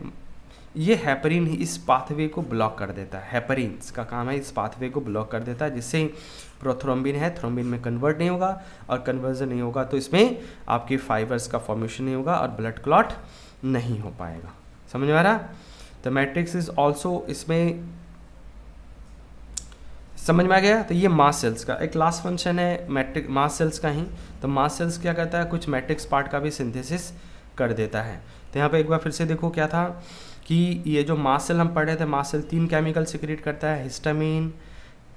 ये हेपेरिन ही इस पाथवे को ब्लॉक कर देता है। हेपेरिन्स का काम है इस पाथवे को ब्लॉक कर देता है, जिससे प्रोथ्रोम्बिन है थ्रोम्बिन में कन्वर्ट नहीं होगा, और कन्वर्जन नहीं होगा तो इसमें आपके फाइबर्स का फॉर्मेशन नहीं होगा और ब्लड क्लॉट नहीं हो पाएगा। समझ में आ रहा। तो मैट्रिक्स इज ऑल्सो इसमें समझ में आ गया। तो ये मास सेल्स का एक लास्ट फंक्शन है, मैट्रिक मास सेल्स का ही। तो मास सेल्स क्या करता है, कुछ मैट्रिक्स पार्ट का भी सिंथेसिस कर देता है। तो यहाँ पे एक बार फिर से देखो क्या था कि ये जो मास सेल हम पढ़ रहे थे, मास सेल 3 केमिकल सिक्रेट करता है, हिस्टामिन,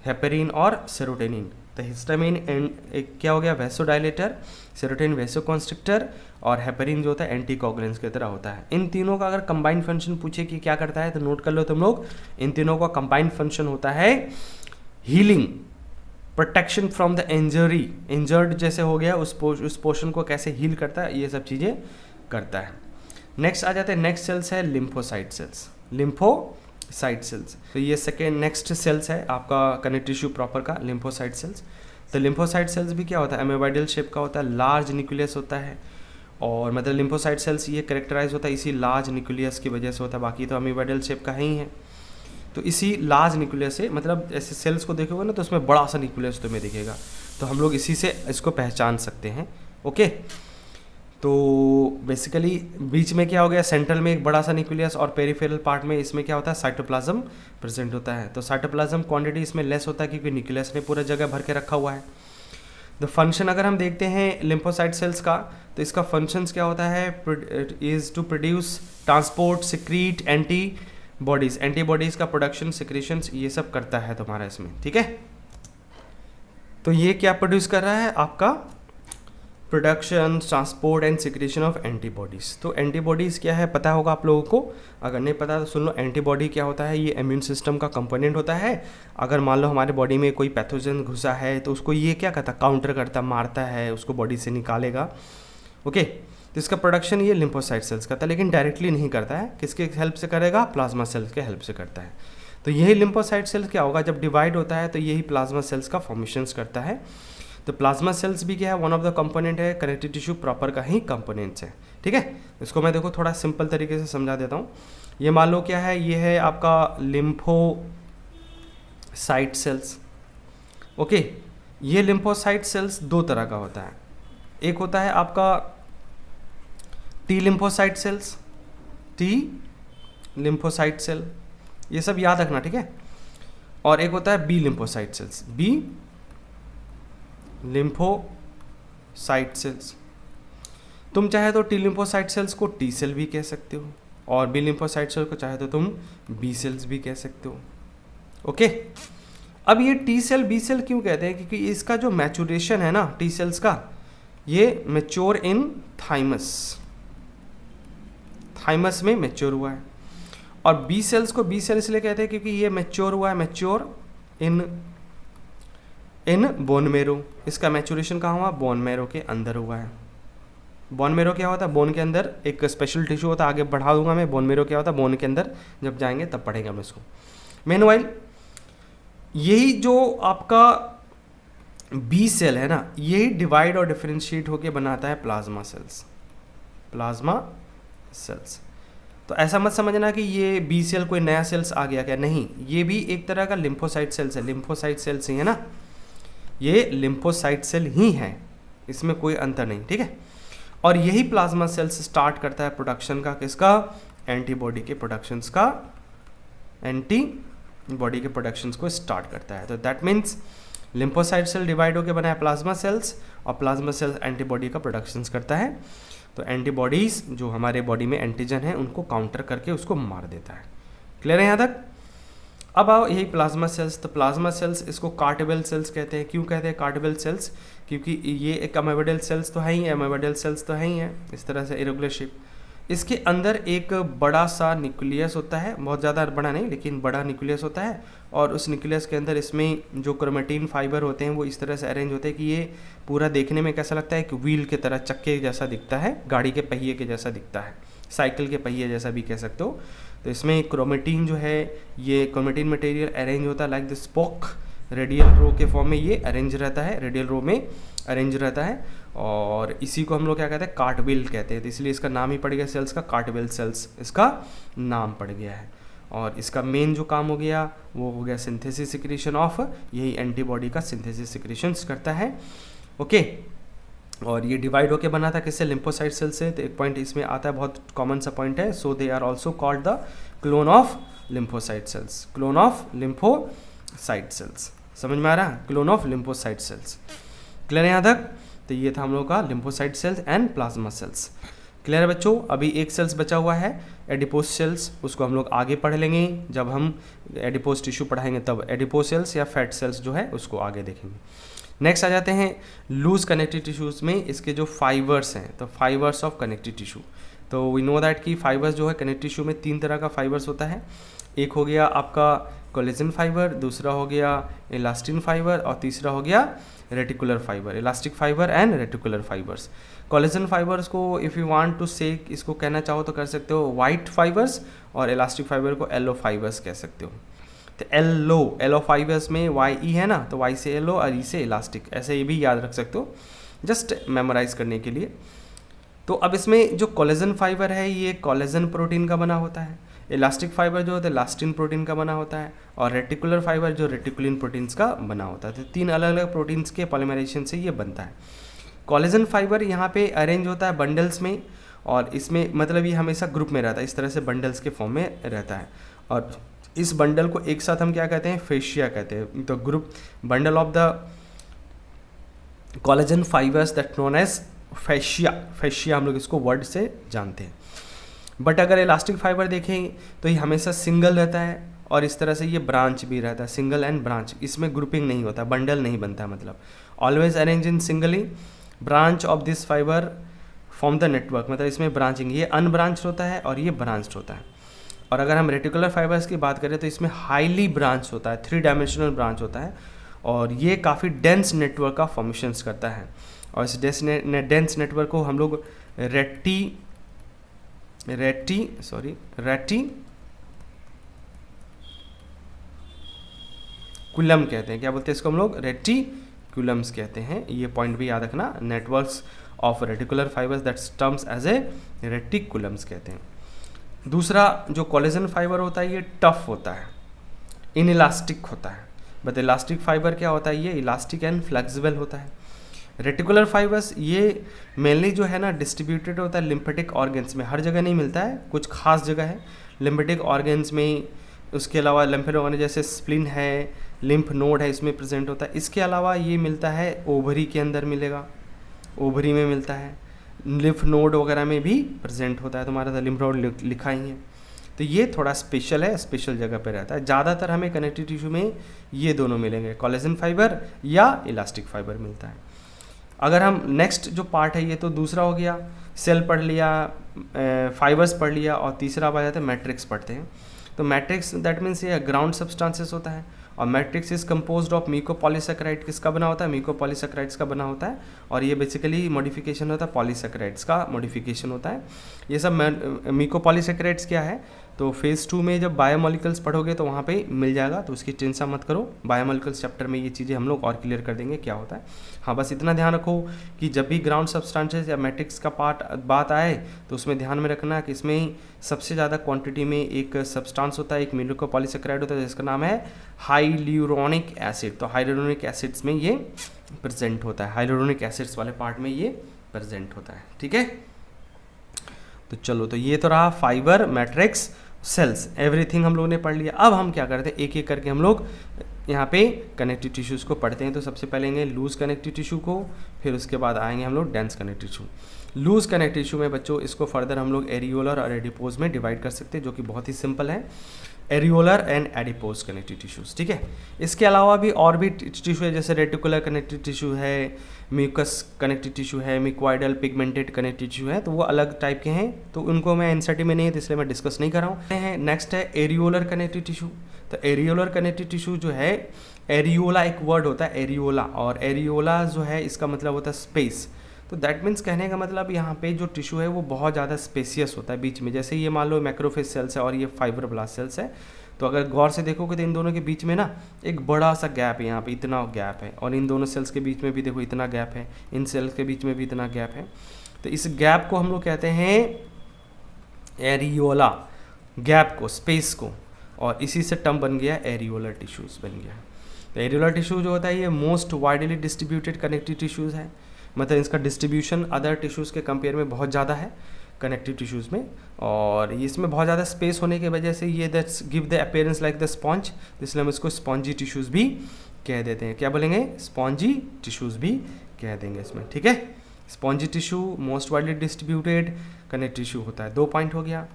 हेपेरिन और सेरोटोनिन। तो हिस्टामिन एक क्या हो गया, वैसोडाइलेटर, सेरोटोनिन वैसोकॉन्स्ट्रिक्टर, और हेपेरिन जो होता है एंटीकोगुलेंस की तरह होता है। इन तीनों का अगर कंबाइंड फंक्शन पूछे कि क्या करता है, तो नोट कर लो तुम लोग, इन तीनों का कंबाइंड फंक्शन होता है healing, protection from the injury, injured जैसे हो गया उस पोर्शन को कैसे हील करता है, ये सब चीज़ें करता है। नेक्स्ट आ जाते हैं, नेक्स्ट सेल्स है लिम्फोसाइट सेल्स। लिम्फोसाइट सेल्स, तो ये सेकेंड नेक्स्ट सेल्स है आपका कनेक्टिव टिश्यू प्रॉपर का, लिम्फोसाइट सेल्स। तो लिम्फोसाइट सेल्स भी क्या होता है, एमोबाइडल शेप का होता है, लार्ज न्यूक्लियस होता है। और मतलब लिम्फोसाइट सेल्स ये करेक्टराइज होता है इसी लार्ज न्यूक्लियस की वजह से होता है, बाकी तो एमोबाइडल शेप का ही है। तो इसी लार्ज न्यूक्लियस से, मतलब ऐसे सेल्स को देखोगे ना तो उसमें बड़ा सा न्यूक्लियस तुम्हें दिखेगा, तो हम लोग इसी से इसको पहचान सकते हैं। ओके, तो बेसिकली बीच में क्या हो गया, सेंट्रल में एक बड़ा सा न्यूक्लियस, और पेरिफेरल पार्ट में इसमें क्या होता है, साइटोप्लाज्म प्रेजेंट होता है। तो साइटोप्लाज्म क्वांटिटी इसमें लेस होता है क्योंकि न्यूक्लियस ने पूरा जगह भर के रखा हुआ है। द फंक्शन अगर हम देखते हैं लिम्फोसाइट सेल्स का, तो इसका फंक्शंस क्या होता है, is to produce, transport, secrete antibodies, antibodies का प्रोडक्शन, सिक्रीशंस, ये सब करता है तुम्हारा इसमें, ठीक है। तो ये क्या प्रोड्यूस कर रहा है, आपका production, transport and secretion of antibodies. तो एंटीबॉडीज़ क्या है पता होगा आप लोगों को, अगर नहीं पता तो सुन लो। एंटीबॉडी क्या होता है, ये इम्यून सिस्टम का कंपोनेंट होता है। अगर मान लो हमारे बॉडी में कोई पैथोजन घुसा है तो उसको ये क्या करता, काउंटर करता, मारता है, उसको बॉडी से निकालेगा। ओके, तो इसका प्रोडक्शन ये लिम्फोसाइट सेल्स करता है, लेकिन डायरेक्टली नहीं करता है, किसके हेल्प से करेगा, प्लाज्मा सेल्स के हेल्प से करता है। तो यही लिम्फोसाइट सेल्स क्या होगा, जब डिवाइड होता है तो यही प्लाज्मा सेल्स का फॉर्मेशंस करता है। तो प्लाज्मा सेल्स भी क्या है, वन ऑफ द कंपोनेंट है, कनेक्टिव टिश्यू प्रॉपर का ही कंपोनेंट्स है, ठीक है। इसको मैं देखो थोड़ा सिंपल तरीके से समझा देता हूँ। ये मान लो क्या है, ये है आपका लिम्फोसाइट सेल्स। ओके, ये लिम्फोसाइट सेल्स दो तरह का होता है, एक होता है आपका T lymphocyte cells, T lymphocyte cell, ये सब याद रखना, ठीक है। और एक होता है B lymphocyte cells, B lymphocyte cells. तुम चाहे तो टी लिम्फोसाइट सेल्स को टी सेल भी कह सकते हो, और बी लिम्फोसाइट सेल को चाहे तो तुम बी सेल्स भी कह सकते हो। ओके, अब ये टी सेल बी सेल क्यों कहते हैं, क्योंकि इसका जो मैचुरेशन है ना टी सेल्स का, ये मैच्योर इन थाइमस, थाइमस में मैच्योर हुआ है। और बी सेल्स को बी सेल इसलिए कहते हैं क्योंकि ये मैच्योर हुआ है, मैच्योर इन बोन मेरो। इसका मैचुरेशन कहाँ हुआ, बोन मेरो के अंदर हुआ है। बोन मेरो क्या होता है, बोन के अंदर एक स्पेशल टिश्यू होता है, आगे बढ़ा दूंगा मैं। बोन मेरो क्या होता है, बोन के अंदर जब जाएंगे तब पढ़ेंगे हम इसको। मेनवाइल यही जो आपका बी सेल है ना, यही डिवाइड और डिफरेंशिएट होके बनाता है प्लाज्मा सेल्स, प्लाज्मा सेल्स। तो ऐसा मत समझना कि ये बी सेल कोई नया सेल्स आ गया क्या, नहीं, ये भी एक तरह का लिम्फोसाइट सेल्स है, लिम्फोसाइट सेल्स ही है ना, ये लिम्फोसाइट सेल ही है, इसमें कोई अंतर नहीं, ठीक है। और यही प्लाज्मा सेल्स स्टार्ट करता है प्रोडक्शन का, किसका, एंटीबॉडी के प्रोडक्शंस का, एंटीबॉडी के प्रोडक्शंस को स्टार्ट करता है। तो that means lymphocyte cell divide होकर बना है प्लाज्मा सेल्स, और प्लाज्मा सेल्स एंटीबॉडी का प्रोडक्शंस करता है। तो एंटीबॉडीज जो हमारे बॉडी में एंटीजन है उनको काउंटर करके उसको मार देता है। क्लियर है यहाँ तक। अब आओ यही प्लाज्मा सेल्स, तो प्लाज्मा सेल्स इसको कार्टिबल सेल्स कहते हैं। क्यों कहते हैं कार्टिबल सेल्स, क्योंकि ये एक अमीबाइडल सेल्स तो है ही, अमीबाइडल सेल्स तो है ही है, इस तरह से इरेगुलर शेप। इसके अंदर एक बड़ा सा न्यूक्लियस होता है, बहुत ज़्यादा बड़ा नहीं लेकिन बड़ा न्यूक्लियस होता है, और उस न्यूक्लियस के अंदर इसमें जो क्रोमेटिन फाइबर होते हैं वो इस तरह से अरेंज होते हैं कि ये पूरा देखने में कैसा लगता है कि व्हील की तरह, चक्के जैसा दिखता है, गाड़ी के पहिए के जैसा दिखता है, साइकिल के पहिए जैसा भी कह सकते हो। तो इसमें क्रोमेटिन जो है, ये क्रोमेटिन मटेरियल अरेंज होता है लाइक द स्पोक, रेडियल रो के फॉर्म में ये अरेंज रहता है, रेडियल रो में अरेंज रहता है, और इसी को हम लोग क्या कहते हैं, कार्टविल कहते हैं। तो इसलिए इसका नाम ही पड़ गया सेल्स का, कार्टविल सेल्स इसका नाम पड़ गया है। और इसका मेन जो काम हो गया वो हो गया सिंथेसिस सिक्रीशन ऑफ, यही एंटीबॉडी का सिंथेसिस सिक्रीशंस करता है। ओके, और ये डिवाइड होके बना था किससे, लिम्फोसाइट सेल से। तो एक पॉइंट इसमें आता है, बहुत कॉमन सा पॉइंट है, so they are also called the clone of lymphocyte cells, clone of lymphocyte cells. समझ में आ रहा है, clone of lymphocyte cells. Clear है यहाँ तक। तो ये था हम लोग का lymphocyte cells and plasma cells. Clear है बच्चों। अभी एक सेल्स बचा हुआ है एडिपोज सेल्स, उसको हम लोग आगे पढ़ लेंगे, जब हम एडिपोज टिश्यू पढ़ाएंगे तब एडिपोज सेल्स या फैट सेल्स जो है उसको आगे देखेंगे। नेक्स्ट आ जाते हैं लूज कनेक्टिव टिश्यूज़ में इसके जो फाइबर्स हैं, तो फाइबर्स ऑफ कनेक्टिव टिश्यू। तो वी नो दैट कि फाइबर्स जो है कनेक्टिव टिश्यू में 3 तरह का फाइबर्स होता है। एक हो गया आपका कोलेजन फाइबर, दूसरा हो गया इलास्टिन फाइबर, और तीसरा हो गया reticular fibre, elastic fibre and reticular fibres. Collagen fibres को इफ़ यू वांट टू से इसको कहना चाहो तो कर सकते हो वाइट फाइबर्स, और इलास्टिक फाइबर को येलो फाइबर्स कह सकते हो। तो येलो फाइबर्स में वाई ई है ना, तो वाई से येलो और ई से इलास्टिक, ऐसे ये भी याद रख सकते हो जस्ट मेमोराइज करने के लिए। तो अब इसमें जो कोलेजन फाइबर है ये कोलेजन प्रोटीन का बना होता है, इलास्टिक फाइबर जो होता है इलास्टिन प्रोटीन का बना होता है, और रेटिकुलर फाइबर जो रेटिकुलिन प्रोटीन्स का बना होता है। तो 3 अलग अलग प्रोटीन्स के पॉलीमराइजेशन से ये बनता है। कोलेजन फाइबर यहाँ पे अरेंज होता है बंडल्स में, और इसमें मतलब ये हमेशा ग्रुप में रहता है, इस तरह से बंडल्स के फॉर्म में रहता है। और इस बंडल को एक साथ हम क्या कहते हैं, फेशिया कहते हैं। तो group bundle of the collagen fibres that known as fascia, fascia हम लोग इसको वर्ड से जानते हैं। बट अगर इलास्टिक फाइबर देखें तो ये हमेशा सिंगल रहता है, और इस तरह से ये ब्रांच भी रहता है, सिंगल एंड ब्रांच, इसमें ग्रुपिंग नहीं होता, बंडल नहीं बनता, मतलब always arrange in singly branch of this fibre form the network, मतलब इसमें ब्रांचिंग, ये अनब्रांच होता है और ये ब्रांच्ड होता है। और अगर हम रेटिकुलर फाइबर्स की बात करें तो इसमें हाईली ब्रांच होता है, 3 डायमेंशनल ब्रांच होता है, और ये काफ़ी डेंस नेटवर्क का फॉर्मेशंस करता है। और इस डेंस नेटवर्क को हम लोग रेटिकुलम कहते हैं। क्या बोलते हैं इसको हम लोग, रेटिकुलम्स कहते हैं। ये पॉइंट भी याद रखना, networks of reticular fibres that terms as a reticulums कहते हैं। दूसरा जो कोलेजन फाइबर होता है ये टफ होता है, इनइलास्टिक होता है। बट इलास्टिक फाइबर क्या होता है, ये इलास्टिक एंड फ्लेक्सिबल होता है। रेटिकुलर फाइबर्स ये मेनली जो है ना डिस्ट्रीब्यूटेड होता है लिम्फेटिक ऑर्गन्स में, हर जगह नहीं मिलता है, कुछ खास जगह है लिम्फेटिक ऑर्गन्स में। उसके अलावा लिम्फेटिक ऑर्गन जैसे स्प्लिन है, लिम्फ नोड है, इसमें प्रेजेंट होता है। इसके अलावा ये मिलता है ओवरी के अंदर मिलेगा, ओवरी में मिलता है, लिम्फ नोड वगैरह में भी प्रेजेंट होता है, तुम्हारा लिम्फ नोड लिखा ही है। तो ये थोड़ा स्पेशल है, स्पेशल जगह पे रहता है। ज़्यादातर हमें कनेक्टिव टिश्यू में ये दोनों मिलेंगे, कोलेजन फाइबर या इलास्टिक फाइबर मिलता है। अगर हम नेक्स्ट जो पार्ट है ये तो दूसरा हो गया, सेल पढ़ लिया, फाइबर्स पढ़ लिया, और तीसरा आ जाता है मैट्रिक्स पढ़ते हैं। तो मैट्रिक्स दैट मीन्स ये ग्राउंड सब्सटेंसेस होता है, और matrix is composed of mucopolysaccharide, किसका बना होता है, म्यूकोपॉलीसेकेराइड्स का बना होता है, और ये बेसिकली मॉडिफिकेशन होता है पॉलीसेकेराइड्स का मॉडिफिकेशन होता है। ये सब म्यूकोपॉलीसेकेराइड्स क्या है, तो फेज़ 2 में जब बायोमोलिकल्स पढ़ोगे तो वहाँ पे मिल जाएगा, तो उसकी टेंशन मत करो, बायोमोलिकल्स चैप्टर में ये चीज़ें हम लोग और क्लियर कर देंगे क्या होता है। हाँ, बस इतना ध्यान रखो कि जब भी ग्राउंड सब्सटेंसेस या मैट्रिक्स का पार्ट बात आए तो उसमें ध्यान में रखना कि इसमें सबसे ज़्यादा क्वांटिटी में एक सब्सटेंस होता है, एक म्यूकोपॉलीसेकेराइड होता है जिसका नाम है हाइल्यूरोनिक एसिड। तो हाइल्यूरोनिक एसिड्स में ये प्रेजेंट होता है, हाइल्यूरोनिक एसिड्स वाले पार्ट में ये प्रेजेंट होता है, ठीक है। तो चलो, तो ये तो रहा फाइबर, मैट्रिक्स, सेल्स, एवरीथिंग हम लोगों ने पढ़ लिया। अब हम क्या करते हैं, एक एक करके हम लोग यहाँ पे कनेक्टिव टिश्यूज़ को पढ़ते हैं। तो सबसे पहले लेंगे लूज कनेक्टिव टिश्यू को, फिर उसके बाद आएंगे हम लोग dense connective tissue. Loose connective tissue में बच्चों इसको फर्दर हम लोग एरियोलर और एडिपोज में डिवाइड कर सकते हैं, जो कि बहुत ही सिंपल है, areolar and adipose connective tissues, ठीक है। इसके अलावा भी और भी टिश्यू है, जैसे रेटिकुलर कनेक्टिव टिश्यू है, म्यूकस कनेक्टिव टिश्यू है, मिक्वाइडल पिगमेंटेड कनेक्टिव टिश्यू है, तो वो अलग टाइप के हैं, तो उनको मैं एनसीईआरटी में नहीं है तो इसलिए मैं डिस्कस नहीं कर रहा हूँ। नेक्स्ट है एरियोलर कनेक्टिव टिश्यू। तो एरियोलर कनेक्टिव टिश्यू जो है, एरियोला एक वर्ड होता है एरियोला, और एरियोला जो है इसका मतलब होता है स्पेस। तो दैट मीन्स कहने का मतलब यहाँ पे जो टिश्यू है वो बहुत ज़्यादा स्पेसियस होता है बीच में। जैसे ये मान लो मैक्रोफेज सेल्स है और ये फाइब्रोब्लास्ट सेल्स है, तो अगर गौर से देखोगे तो इन दोनों के बीच में ना एक बड़ा सा गैप है, यहाँ पे इतना गैप है, और इन दोनों सेल्स के बीच में भी देखो इतना गैप है, इन सेल्स के बीच में भी इतना गैप है। तो इस गैप को हम लोग कहते हैं एरियोला, गैप को, स्पेस को, और इसी से टर्म बन गया एरियोलर टिश्यूज़ बन गया। तो एरियोलर टिश्यू जो होता है ये most widely distributed connective tissues है, मतलब इसका डिस्ट्रीब्यूशन अदर टिश्यूज़ के कंपेयर में बहुत ज़्यादा है कनेक्टिव टिश्यूज़ में, और इसमें बहुत ज़्यादा स्पेस होने की वजह से ये that's give the appearance like the sponge, इसलिए हम इसको स्पॉन्जी टिश्यूज़ भी कह देते हैं। क्या बोलेंगे, स्पॉन्जी टिश्यूज़ भी कह देंगे इसमें, ठीक है। Spongy tissue most widely distributed connective tissue होता है। 2 पॉइंट हो गया।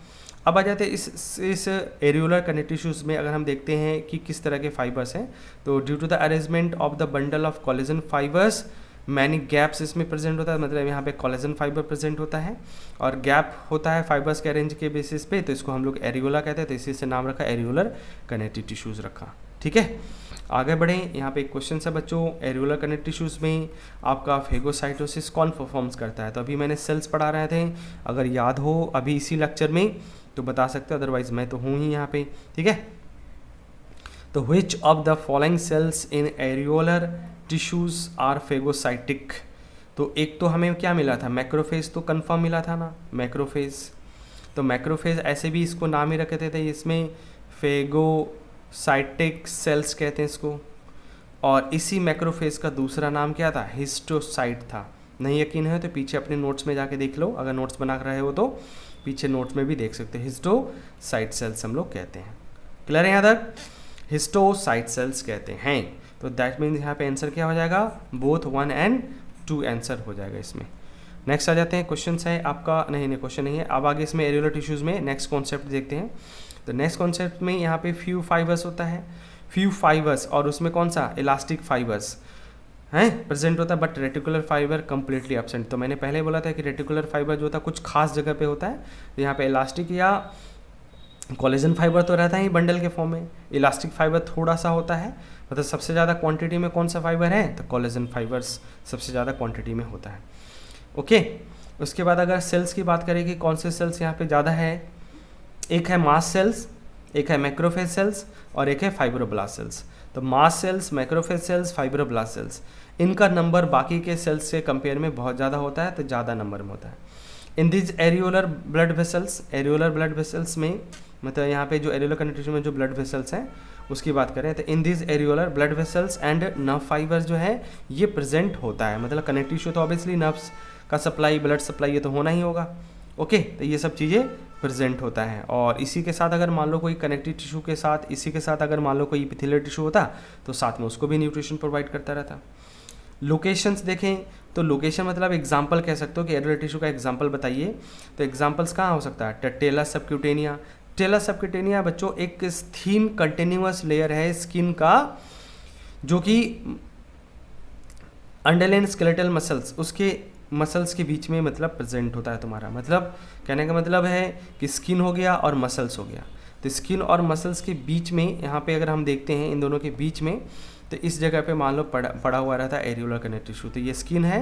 अब आ जाते हैं इस एरियोलर कनेक्टिव टिश्यूज़ में। अगर हम देखते हैं कि किस तरह के फाइबर्स हैं, तो due to the arrangement of the bundle of collagen fibres many gaps इसमें प्रेजेंट होता है, मतलब यहाँ पे कोलेजन फाइबर प्रेजेंट होता है और गैप होता है फाइबर्स के अरेंज के बेसिस पे, तो इसको हम लोग एरियोला कहते हैं, तो इसी से नाम रखा एरियोलर कनेक्टिव टिश्यूज़ रखा, ठीक है। आगे बढ़ें, यहाँ पे एक क्वेश्चन है बच्चों, एरियोलर कनेक्टिव टिश्यूज़ में आपका फेगोसाइटोसिस कौन परफॉर्म्स करता है। तो अभी मैंने सेल्स पढ़ा रहे थे, अगर याद हो अभी इसी लेक्चर में तो बता सकते हो, अदरवाइज मैं तो हूँ ही यहाँ पे, ठीक है। तो which of the following cells in areolar tissues are phagocytic. तो एक तो हमें क्या मिला था, मैक्रोफेज तो कंफर्म मिला था ना, मैक्रोफेज। तो मैक्रोफेज ऐसे भी इसको नाम ही रखते थे, इसमें फेगोसाइटिक सेल्स कहते हैं इसको। और इसी मैक्रोफेज का दूसरा नाम क्या था, हिस्टोसाइट था। नहीं यकीन है तो पीछे अपने नोट्स में जाके देख लो, अगर नोट्स बना रहे हो तो पीछे नोट्स में भी देख सकते हो, हिस्टोसाइट सेल्स हम लोग कहते हैं। क्लियर है यहाँ तक, हिस्टोसाइट सेल्स कहते हैं। तो दैट मीन्स यहाँ पे आंसर क्या हो जाएगा, बोथ 1 and 2 आंसर हो जाएगा इसमें। नेक्स्ट आ जाते हैं, क्वेश्चन है आपका, नहीं क्वेश्चन नहीं है, अब आगे इसमें एरियोलर टिश्यूज़ में नेक्स्ट कॉन्सेप्ट देखते हैं। तो नेक्स्ट कॉन्सेप्ट में यहाँ पे फ्यू फाइबर्स होता है, फ्यू फाइबर्स, और उसमें कौन सा, इलास्टिक फाइबर्स हैं प्रेजेंट होता है, but reticular fibre completely absent. तो मैंने पहले बोला था कि रेटिकुलर फाइबर जो होता है कुछ खास जगह पे होता है, तो यहाँ पे इलास्टिक या कोलेजन फाइबर तो रहता है ही बंडल के फॉर्म में, इलास्टिक फाइबर थोड़ा सा होता है, मतलब सबसे ज़्यादा क्वांटिटी में कौन सा फाइबर है, तो कोलेजन फाइबर्स सबसे ज़्यादा क्वांटिटी में होता है, ओके। उसके बाद अगर सेल्स की बात करें कि कौन से सेल्स यहाँ पे ज़्यादा है, एक है मास सेल्स, एक है मैक्रोफेज सेल्स, और एक है फाइब्रोब्लास्ट सेल्स। तो mast cells, macrophage cells, fibroblast cells, इनका नंबर बाकी के सेल्स से कंपेयर में बहुत ज़्यादा होता है, तो ज़्यादा नंबर में होता है। In this areolar blood vessels, areolar blood vessels में मतलब यहाँ पे जो एरियोलर कनेक्टिव में जो ब्लड वेसल्स हैं उसकी बात करें, तो in this areolar blood vessels and nerve fibres जो है ये प्रेजेंट होता है, मतलब कनेक्टिव टिश्यू तो ऑब्वियसली नर्व्स का सप्लाई, ब्लड सप्लाई ये तो होना ही होगा, ओके। तो ये सब चीज़ें प्रेजेंट होता है, और इसी के साथ अगर मान लो कोई कनेक्टिव टिश्यू के साथ, इसी के साथ अगर मान लो कोई एपिथेलियल टिश्यू होता तो साथ में उसको भी न्यूट्रिशन प्रोवाइड करता रहता। लोकेशंस देखें तो लोकेशन मतलब एग्जांपल कह सकते हो कि एरियोलर टिश्यू का एग्जांपल बताइए, तो एग्जांपल्स कहाँ हो सकता है? टेला सबक्यूटेनिया। टेला सबक्यूटेनिया बच्चों एक थीन कंटिन्यूअस लेयर है स्किन का जो कि अंडरलाइन स्केलेटल मसल्स, उसके मसल्स के बीच में मतलब प्रेजेंट होता है तुम्हारा। मतलब कहने का मतलब है कि स्किन हो गया और मसल्स हो गया, तो स्किन और मसल्स के बीच में यहाँ पे अगर हम देखते हैं इन दोनों के बीच में, तो इस जगह पे मान लो पड़ा हुआ रहता है एरियोलर कनेक्टिव टिश्यू। तो ये स्किन है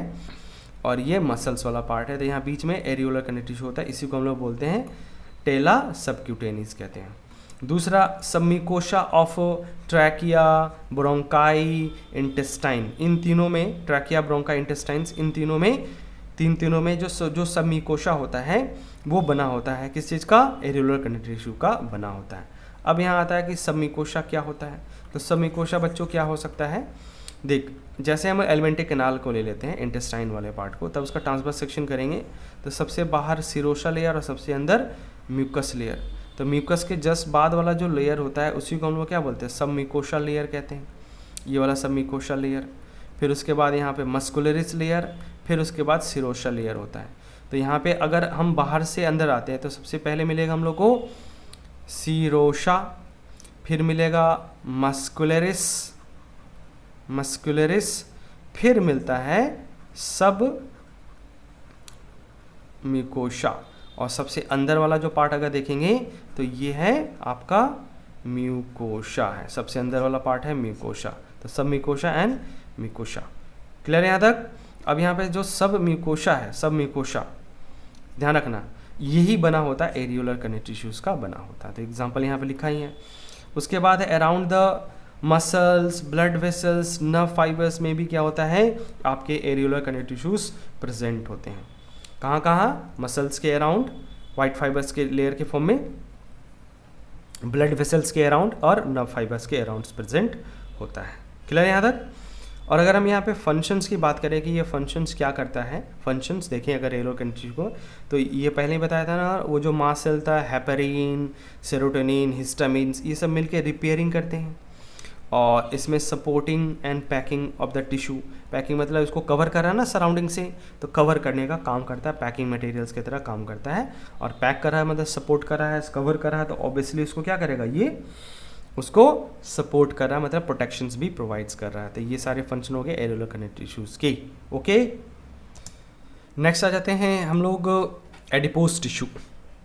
और ये मसल्स वाला पार्ट है, तो यहाँ बीच में एरियोलर कनेक्टिव टिश्यू होता है, इसी को हम लोग बोलते हैं टेला सबक्यूटेनिस कहते हैं। दूसरा सबमिकोशा ऑफ ट्रैकिया, ब्रोंकाई, इंटेस्टाइन, इन तीनों में ट्रैकिया, ब्रोंकाई, इंटेस्टाइन्स, इन तीनों में जो सबमिकोशा होता है वो बना होता है किस चीज़ का? एरियोलर कनेक्टिव टिश्यू का बना होता है। अब यहाँ आता है कि सबमिकोशा क्या होता है। तो सबमिकोशा बच्चों क्या हो सकता है? देख, जैसे हम एलिमेंट्री कैनाल को ले लेते हैं इंटेस्टाइन वाले पार्ट को, तब उसका ट्रांसवर्स सेक्शन करेंगे तो सबसे बाहर सिरोशा लेयर और सबसे अंदर म्यूकस लेयर। तो म्यूकस के जस्ट बाद वाला जो लेयर होता है उसी को हम लोग क्या बोलते हैं? सबमिकोशा लेयर कहते हैं, ये वाला सबमिकोशा लेयर। फिर उसके बाद यहाँ पे मस्कुलरिस लेयर, फिर उसके बाद सिरोशा लेयर होता है। तो यहाँ पे अगर हम बाहर से अंदर आते हैं तो सबसे पहले मिलेगा हम लोग को सिरोशा, फिर मिलेगा मस्कुलरिस, फिर मिलता है सब म्यूकोशा, और सबसे अंदर वाला जो पार्ट अगर देखेंगे तो ये है आपका म्यूकोशा है, सबसे अंदर वाला पार्ट है म्यूकोशा। तो सब म्यूकोशा एंड म्यूकोशा, क्लियर है यहाँ तक? अब यहाँ पे जो सब म्यूकोशा है, सब म्यूकोशा ध्यान रखना, यही बना होता है एरियोलर कनेक्टिव टिश्यूज का बना होता है। तो एग्जांपल यहाँ पे लिखा ही है। उसके बाद है around the muscles, blood vessels, nerve fibres में भी क्या होता है? आपके एरियोलर कनेक्टिव टिश्यूज प्रेजेंट होते हैं। कहाँ कहाँ? मसल्स के अराउंड, वाइट फाइबर्स के लेयर के फॉर्म में, ब्लड वेसल्स के अराउंड और नर्व फाइबर्स के अराउंड प्रेजेंट होता है। क्लियर यहाँ तक? और अगर हम यहाँ पे फंक्शंस की बात करें कि ये फंक्शंस क्या करता है, फंक्शंस देखें अगर एरियोलर कनेक्टिव को, तो ये पहले ही बताया था ना, वो जो मास्ट सेल था, हेपेरिन, सेरोटोनिन, हिस्टामिन्स, ये सब मिलके रिपेयरिंग करते हैं, और इसमें supporting and packing of the tissue, packing मतलब इसको कवर कर रहा है ना सराउंडिंग से, तो कवर करने का काम करता है, पैकिंग मटेरियल्स की तरह काम करता है। और पैक कर रहा है मतलब सपोर्ट कर रहा है, कवर कर रहा है, तो ऑब्वियसली इसको क्या करेगा? ये उसको सपोर्ट कर रहा है, मतलब प्रोटेक्शंस भी प्रोवाइड्स कर रहा है। तो ये सारे फंक्शन हो गए एरियोलर कनेक्टिव टिश्यूज के। ओके, नेक्स्ट आ जाते हैं हम लोग एडिपोज टिश्यू।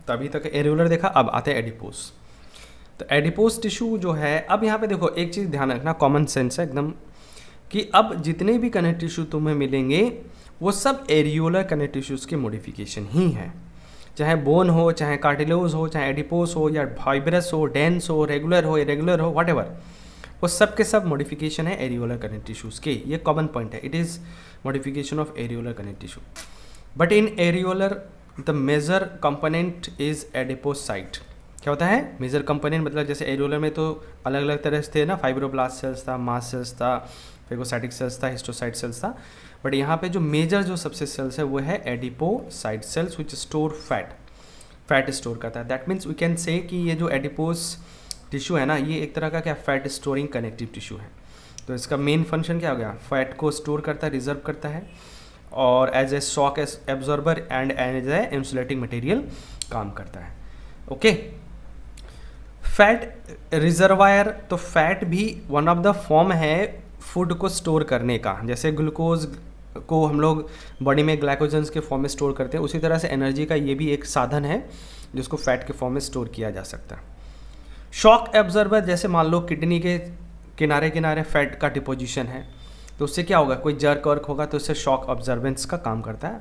तो अभी तक एरियोलर देखा, अब आते हैं एडिपोज। तो एडिपोज टिश्यू जो है, अब यहाँ पे देखो एक चीज़ ध्यान रखना, कॉमन सेंस है एकदम, कि अब जितने भी कनेक्टिव टिश्यू तुम्हें मिलेंगे वो सब एरियोलर कनेक्टिव टिश्यूज के मॉडिफिकेशन ही है। चाहे बोन हो, चाहे कार्टिलेज हो, चाहे एडिपोस हो, या फाइब्रस हो, डेंस हो, रेगुलर हो, इरेगुलर हो, व्हाटएवर, वो सब के सब मॉडिफिकेशन है एरियोलर कनेक्टिव टिश्यूज के। ये कॉमन पॉइंट है, it is modification of areolar connective tissue. But in areolar the major component is adipocyte. क्या होता है मेजर कंपोनेंट? मतलब जैसे एरियोलर में तो अलग अलग तरह से थे ना, फाइब्रोब्लास्ट सेल्स था, मास्ट सेल्स था, फेगोसाइटिक सेल्स था, हिस्टोसाइट सेल्स था, बट यहाँ पे जो मेजर जो सबसे सेल्स है वो है adipocyte cells which store fat store करता है। That means we can say कि ये जो एडिपोज टिश्यू है ना, ये एक तरह का क्या फैट स्टोरिंग कनेक्टिव टिश्यू है। तो इसका मेन फंक्शन क्या हो गया? फैट को स्टोर करता है, रिजर्व करता है, और as a shock absorber and as a insulating material काम करता है। ओके, फैट रिजर्वायर, तो फैट भी वन ऑफ द फॉर्म है फूड को स्टोर करने का। जैसे ग्लूकोज को हम लोग बॉडी में ग्लाइकोजन्स के फॉर्म में स्टोर करते हैं, उसी तरह से एनर्जी का ये भी एक साधन है जिसको फैट के फॉर्म में स्टोर किया जा सकता है। शॉक एब्जॉर्बर, जैसे मान लो किडनी के किनारे किनारे फैट का डिपोजिशन है, तो उससे क्या होगा? कोई जर्क वर्क होगा तो उससे शॉक ऑब्जर्वेंस का काम करता है।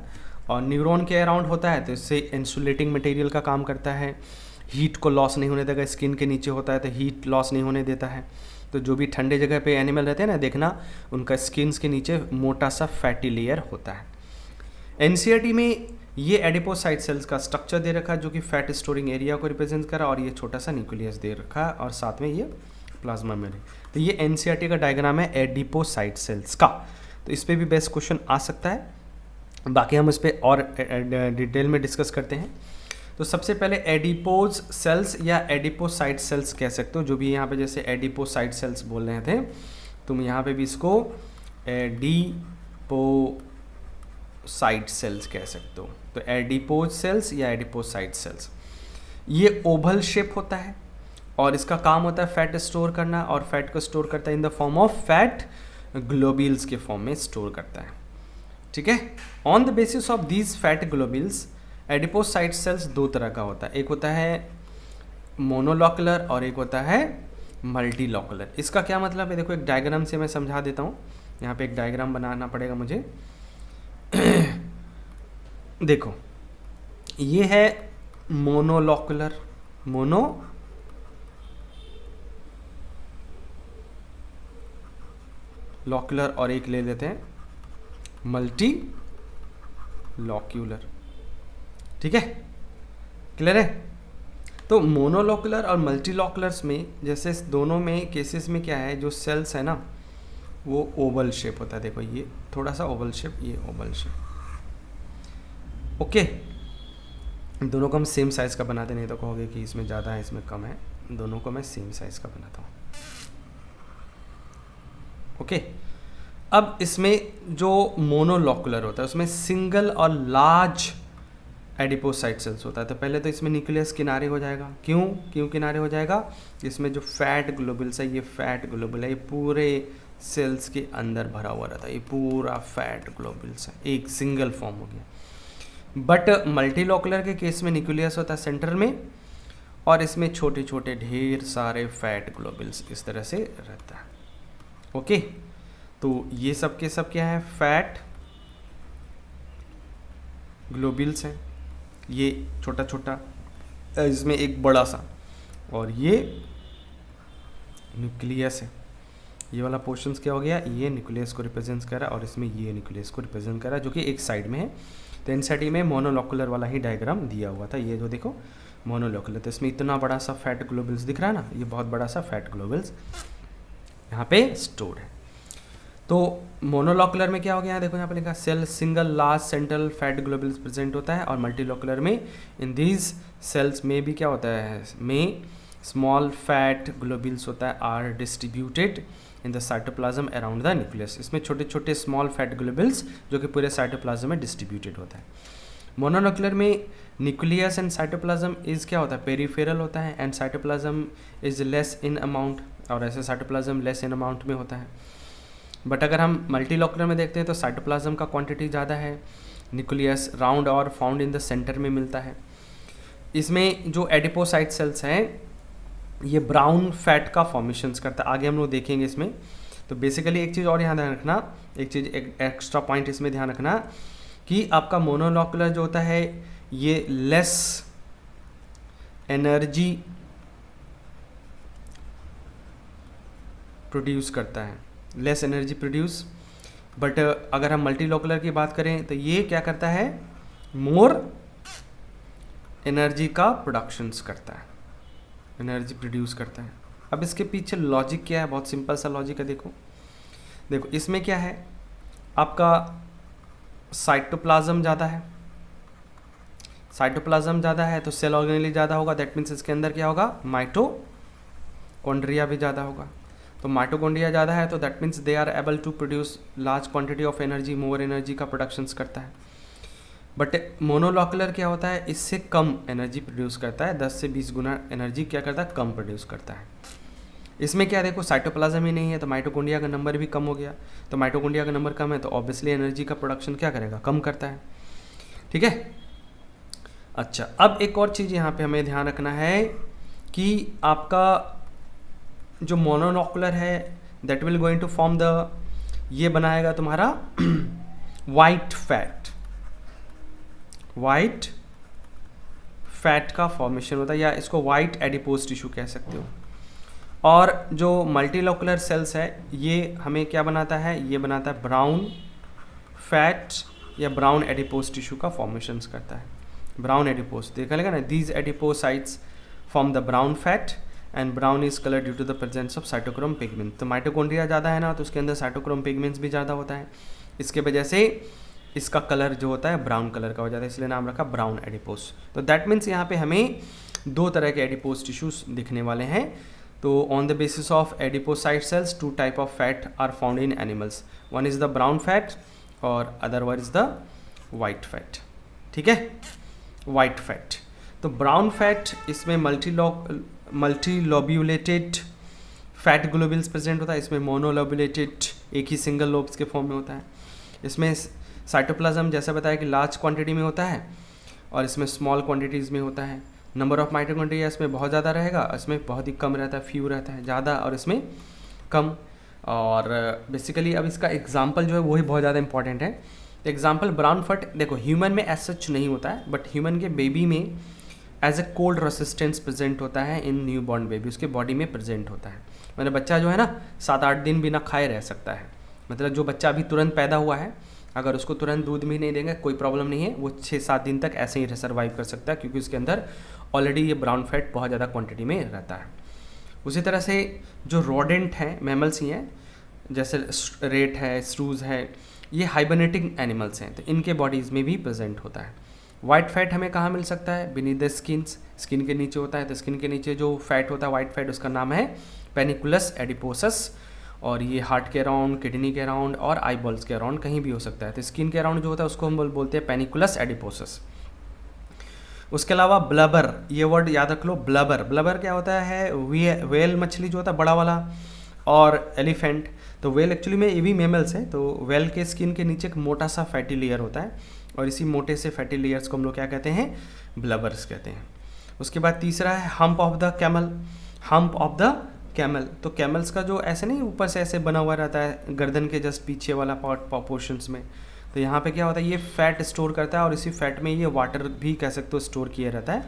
और न्यूरॉन के अराउंड होता है तो इससे इंसुलेटिंग मटेरियल का काम करता है, हीट को लॉस नहीं होने देगा। स्किन के नीचे होता है तो हीट लॉस नहीं होने देता है। तो जो भी ठंडे जगह पे एनिमल रहते हैं ना, देखना उनका स्किन्स के नीचे मोटा सा फैटी लेयर होता है। एनसीईआरटी में ये एडिपोसाइट सेल्स का स्ट्रक्चर दे रखा है जो कि फैट स्टोरिंग एरिया को रिप्रेजेंट कर रहा है, और ये छोटा सा न्यूक्लियस दे रखा है, और साथ में ये प्लाज्मा मेम्ब्रेन। तो ये एनसीईआरटी का डायग्राम है एडिपोसाइट सेल्स का। तो इस पर भी बेस्ट क्वेश्चन आ सकता है, बाकी हम इस पर और डिटेल में डिस्कस करते हैं। तो सबसे पहले एडिपोज सेल्स या एडिपोसाइट सेल्स कह सकते हो, जो भी यहाँ पे जैसे एडिपोसाइट सेल्स बोल रहे थे, तुम यहाँ पे भी इसको एडिपोसाइट सेल्स कह सकते हो। तो एडिपोज सेल्स या एडिपोसाइट सेल्स, ये ओवल शेप होता है और इसका काम होता है फैट स्टोर करना, और फैट को स्टोर करता है in the form of fat globules के फॉर्म में स्टोर करता है। ठीक है। On the basis of these fat globules adipocyte cells दो तरह का होता है, एक होता है मोनोलॉकुलर और एक होता है मल्टीलॉकुलर। इसका क्या मतलब है, देखो एक डायग्राम से मैं समझा देता हूँ। यहाँ पे एक डायग्राम बनाना पड़ेगा मुझे। देखो ये है मोनोलॉकुलर, मोनोलॉकुलर, और एक ले लेते हैं मल्टीलॉक्यूलर। ठीक है, क्लियर है। तो मोनोलॉकुलर और मल्टीलॉकुलर्स में जैसे दोनों में केसेस में क्या है, जो सेल्स है ना वो ओवल शेप होता है। देखो ये थोड़ा सा ओवल शेप, ये ओवल शेप। ओके, दोनों को हम सेम साइज़ का बनाते, नहीं तो कहोगे कि इसमें ज़्यादा है इसमें कम है। दोनों को मैं सेम साइज़ का बनाता हूँ। ओके, अब इसमें जो मोनोलॉकुलर होता है उसमें सिंगल और लार्ज एडिपोसाइट सेल्स होता है। तो पहले तो इसमें न्यूक्लियस किनारे हो जाएगा। क्यों किनारे हो जाएगा, इसमें जो फैट ग्लोबुल्स है, ये फैट ग्लोबुल है, ये पूरे सेल्स के अंदर भरा हुआ रहता है। ये पूरा फैट ग्लोबुल्स है, एक सिंगल फॉर्म हो गया। बट मल्टीलॉकुलर के केस में न्यूक्लियस होता है सेंटर में, और इसमें छोटे छोटे ढेर सारे फैट ग्लोबुल्स इस तरह से रहता है। ओके, तो ये सब के सब क्या है, फैट ग्लोबुल्स हैं। ये छोटा छोटा, इसमें एक बड़ा सा, और ये न्यूक्लियस है। ये वाला पोर्शंस क्या हो गया, ये न्यूक्लियस को रिप्रेजेंट कर रहा है, और इसमें ये न्यूक्लियस को रिप्रेजेंट कर रहा है, जो कि एक साइड में है। तो एनसीईआरटी में मोनोलॉकुलर वाला ही डायग्राम दिया हुआ था। ये जो देखो मोनोलॉकुलर, तो इसमें इतना बड़ा सा फैट ग्लोबुल्स दिख रहा है ना, ये बहुत बड़ा सा फैट ग्लोबुल्स यहाँ पे स्टोर है। तो मोनोलॉकुलर में क्या हो गया, देखो यहाँ पे लिखा cell single large central fat globules present होता है, और मल्टीलॉकुलर में इन दीज सेल्स में भी क्या होता है, में स्मॉल फैट ग्लोबुल्स होता है, are distributed in the cytoplasm around the nucleus. इसमें छोटे छोटे स्मॉल फैट ग्लोबुल्स जो कि पूरे साइटोप्लाज्म में डिस्ट्रीब्यूटेड होता है। मोनोलॉकुलर में न्यूक्लियस एंड साइटोप्लाज्म इज क्या होता है, पेरिफेरल होता है, and cytoplasm is less in amount, और ऐसे साइटोप्लाज्म लेस इन अमाउंट में होता है। बट अगर हम मल्टीलॉकुलर में देखते हैं तो साइटोप्लाज्म का क्वांटिटी ज़्यादा है, न्यूक्लियस राउंड और फाउंड इन द सेंटर में मिलता है। इसमें जो एडिपोसाइट सेल्स हैं ये ब्राउन फैट का फॉर्मेशंस करता है, आगे हम लोग देखेंगे इसमें। तो बेसिकली एक चीज़ और यहाँ ध्यान रखना, एक चीज़ एक एक्स्ट्रा पॉइंट इसमें ध्यान रखना कि आपका मोनोलॉकुलर जो होता है ये लेस एनर्जी प्रोड्यूस करता है, लेस एनर्जी प्रोड्यूस। बट अगर हम मल्टीलॉकुलर की बात करें तो ये क्या करता है, मोर एनर्जी का प्रोडक्शंस करता है, एनर्जी प्रोड्यूस करता है। अब इसके पीछे लॉजिक क्या है, बहुत सिंपल सा लॉजिक है। देखो इसमें क्या है, आपका साइटोप्लाज्म ज़्यादा है, साइटोप्लाज्म ज़्यादा है तो सेल ऑर्गेनेली ज़्यादा होगा, दैट मीन्स इसके अंदर क्या होगा, माइटोकॉन्ड्रिया भी ज़्यादा होगा। तो माइटोकॉन्ड्रिया ज़्यादा है तो that means they are able to produce large quantity of energy, more energy का प्रोडक्शंस करता है। बट मोनोलॉकुलर क्या होता है, इससे कम एनर्जी प्रोड्यूस करता है, 10 से 20 गुना एनर्जी क्या करता है, कम प्रोड्यूस करता है। इसमें क्या देखो साइटोप्लाज्म ही नहीं है तो माइटोकॉन्ड्रिया का नंबर भी कम हो गया, तो माइटोकॉन्ड्रिया का नंबर कम है तो ऑब्वियसली एनर्जी का प्रोडक्शन क्या करेगा, कम करता है। ठीक है, अच्छा अब एक और चीज़ यहाँ पे हमें ध्यान रखना है कि आपका जो मोनोलॉकुलर है that will going to form the, ये बनाएगा तुम्हारा वाइट फैट का फॉर्मेशन होता है, या इसको वाइट एडिपोज टिश्यू कह सकते हो। और जो मल्टीलॉकुलर सेल्स है ये हमें क्या बनाता है, ये बनाता है ब्राउन फैट या ब्राउन एडिपोज टिश्यू का फॉर्मेशंस करता है। ब्राउन एडिपोज देखा लेगा ना, these adipocytes form the brown fat and brown is colour due to the presence of cytochrome pigment. तो माइटोकॉन्ड्रिया ज़्यादा है ना तो उसके अंदर साइटोक्रोम पिगमेंट्स भी ज़्यादा होता है, इसके वजह से इसका कलर जो होता है ब्राउन कलर का हो जाता है, इसलिए नाम रखा ब्राउन एडिपोज। तो दैट मीन्स यहाँ पे हमें दो तरह के एडिपोज टिश्यूज दिखने वाले हैं। तो on the basis of adipocyte cells, two type of fat are found in animals, one is the brown fat और अदरवाइज द वाइट फैट। ठीक है, वाइट फैट। तो ब्राउन फैट, इसमें मल्टीलोब्यूलेटेड फैट ग्लोब्यूल्स प्रेजेंट होता है, इसमें मोनोलोब्यूलेटेड एक ही single lobes के फॉर्म में होता है। इसमें साइटोप्लाज्म जैसा बताया कि लार्ज क्वांटिटी में होता है और इसमें स्मॉल क्वांटिटीज़ में होता है। नंबर ऑफ माइटोकॉन्ड्रिया इसमें बहुत ज़्यादा रहेगा, इसमें बहुत ही कम रहता है, फ्यू रहता है, ज़्यादा और इसमें कम। और बेसिकली अब इसका एग्जाम्पल जो है वो ही बहुत ज़्यादा इंपॉर्टेंट है। एग्जाम्पल ब्राउन फैट, देखो ह्यूमन में एज सच नहीं होता है, बट ह्यूमन के बेबी में as a cold resistance present होता है इन न्यू बॉर्न बेबी, उसके बॉडी में प्रेजेंट होता है। मतलब बच्चा जो है ना 7-8 दिन बिना खाए रह सकता है। मतलब जो बच्चा अभी तुरंत पैदा हुआ है, अगर उसको तुरंत दूध भी नहीं देंगे कोई प्रॉब्लम नहीं है, वो 6-7 दिन तक ऐसे ही सर्वाइव कर सकता है, क्योंकि उसके अंदर ऑलरेडी ये ब्राउन फैट बहुत ज़्यादा क्वांटिटी में रहता है। उसी तरह से जो रोडेंट हैं, मैमल्स ही हैं, जैसे रेट है, स्ट्रूज है, ये हाइबरनेटिंग एनिमल्स हैं, तो इनके बॉडीज़ में भी प्रेजेंट होता है। वाइट फैट हमें कहाँ मिल सकता है? बीनीथ द स्किन्स, स्किन के नीचे होता है। तो स्किन के नीचे जो फैट होता है वाइट फैट, उसका नाम है पेनिकुलस एडिपोसस, और ये हार्ट के अराउंड, किडनी के अराउंड और आई बॉल्स के अराउंड कहीं भी हो सकता है। तो स्किन के अराउंड जो होता है उसको हम बोलते हैं पेनिकुलस एडिपोसस। उसके अलावा ब्लबर, ये वर्ड याद रख लो, ब्लबर। ब्लबर क्या होता है? वेल मछली जो होता है बड़ा वाला, और एलिफेंट। तो वेल एक्चुअली में ये भी मेमल्स है। तो वेल के स्किन के नीचे एक मोटा सा फैटी लेयर होता है, और इसी मोटे से फैटी लेयर्स को हम लोग क्या कहते हैं? ब्लबर्स कहते हैं। उसके बाद तीसरा है hump of the camel. Hump of the camel, तो कैमल्स का जो ऐसे नहीं ऊपर से ऐसे बना हुआ रहता है गर्दन के जस्ट पीछे वाला पोर्शंस में, तो यहाँ पे क्या होता है? ये फैट स्टोर करता है, और इसी फैट में ये वाटर भी कह सकते हो स्टोर किया रहता है।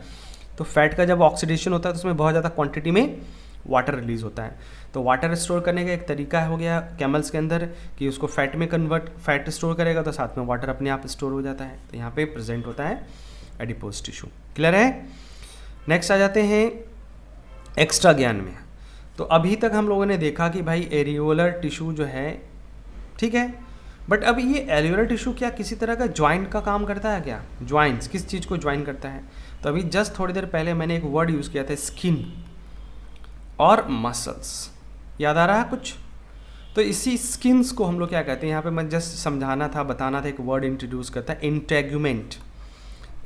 तो फैट का जब ऑक्सीडेशन होता है तो उसमें बहुत ज़्यादा क्वांटिटी में वाटर रिलीज होता है। तो वाटर स्टोर करने का एक तरीका हो गया कैमल्स के अंदर कि उसको फैट में कन्वर्ट, फैट स्टोर करेगा तो साथ में वाटर अपने आप स्टोर हो जाता है। तो यहाँ पे प्रेजेंट होता है एडिपोज टिश्यू। क्लियर है? नेक्स्ट आ जाते हैं एक्स्ट्रा ज्ञान में। तो अभी तक हम लोगों ने देखा कि भाई एरियोलर टिश्यू जो है, ठीक है, बट अब ये एरियोलर टिश्यू क्या किसी तरह का ज्वाइंट का काम करता है क्या? ज्वाइंट्स किस चीज़ को ज्वाइन करता है? तो अभी जस्ट थोड़ी देर पहले मैंने एक वर्ड यूज़ किया था, स्किन और मसल्स। याद आ रहा है कुछ? तो इसी स्किन्स को हम लोग क्या कहते हैं? यहाँ पे मैं जस्ट समझाना था, बताना था, एक वर्ड इंट्रोड्यूस करता है, इंटेगुमेंट।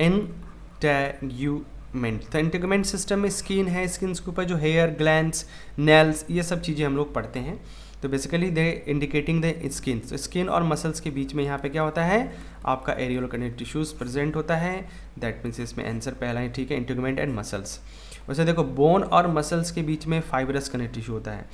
इंटेगुमेंट, तो इंटेगुमेंट सिस्टम में स्किन है, स्किन्स के ऊपर जो हेयर, ग्लैंड्स, नेल्स, ये सब चीज़ें हम लोग पढ़ते हैं। तो basically they indicating the skin. तो स्किन और मसल्स के बीच में यहाँ पे क्या होता है? आपका एरियोलर कनेक्टिव टिश्यूज प्रेजेंट होता है। दैट मीन्स इसमें आंसर पहला ही ठीक है, इंटेगुमेंट एंड मसल्स। वैसे देखो बोन और मसल्स के बीच में फाइब्रस कनेक्टिव टिश्यू होता है।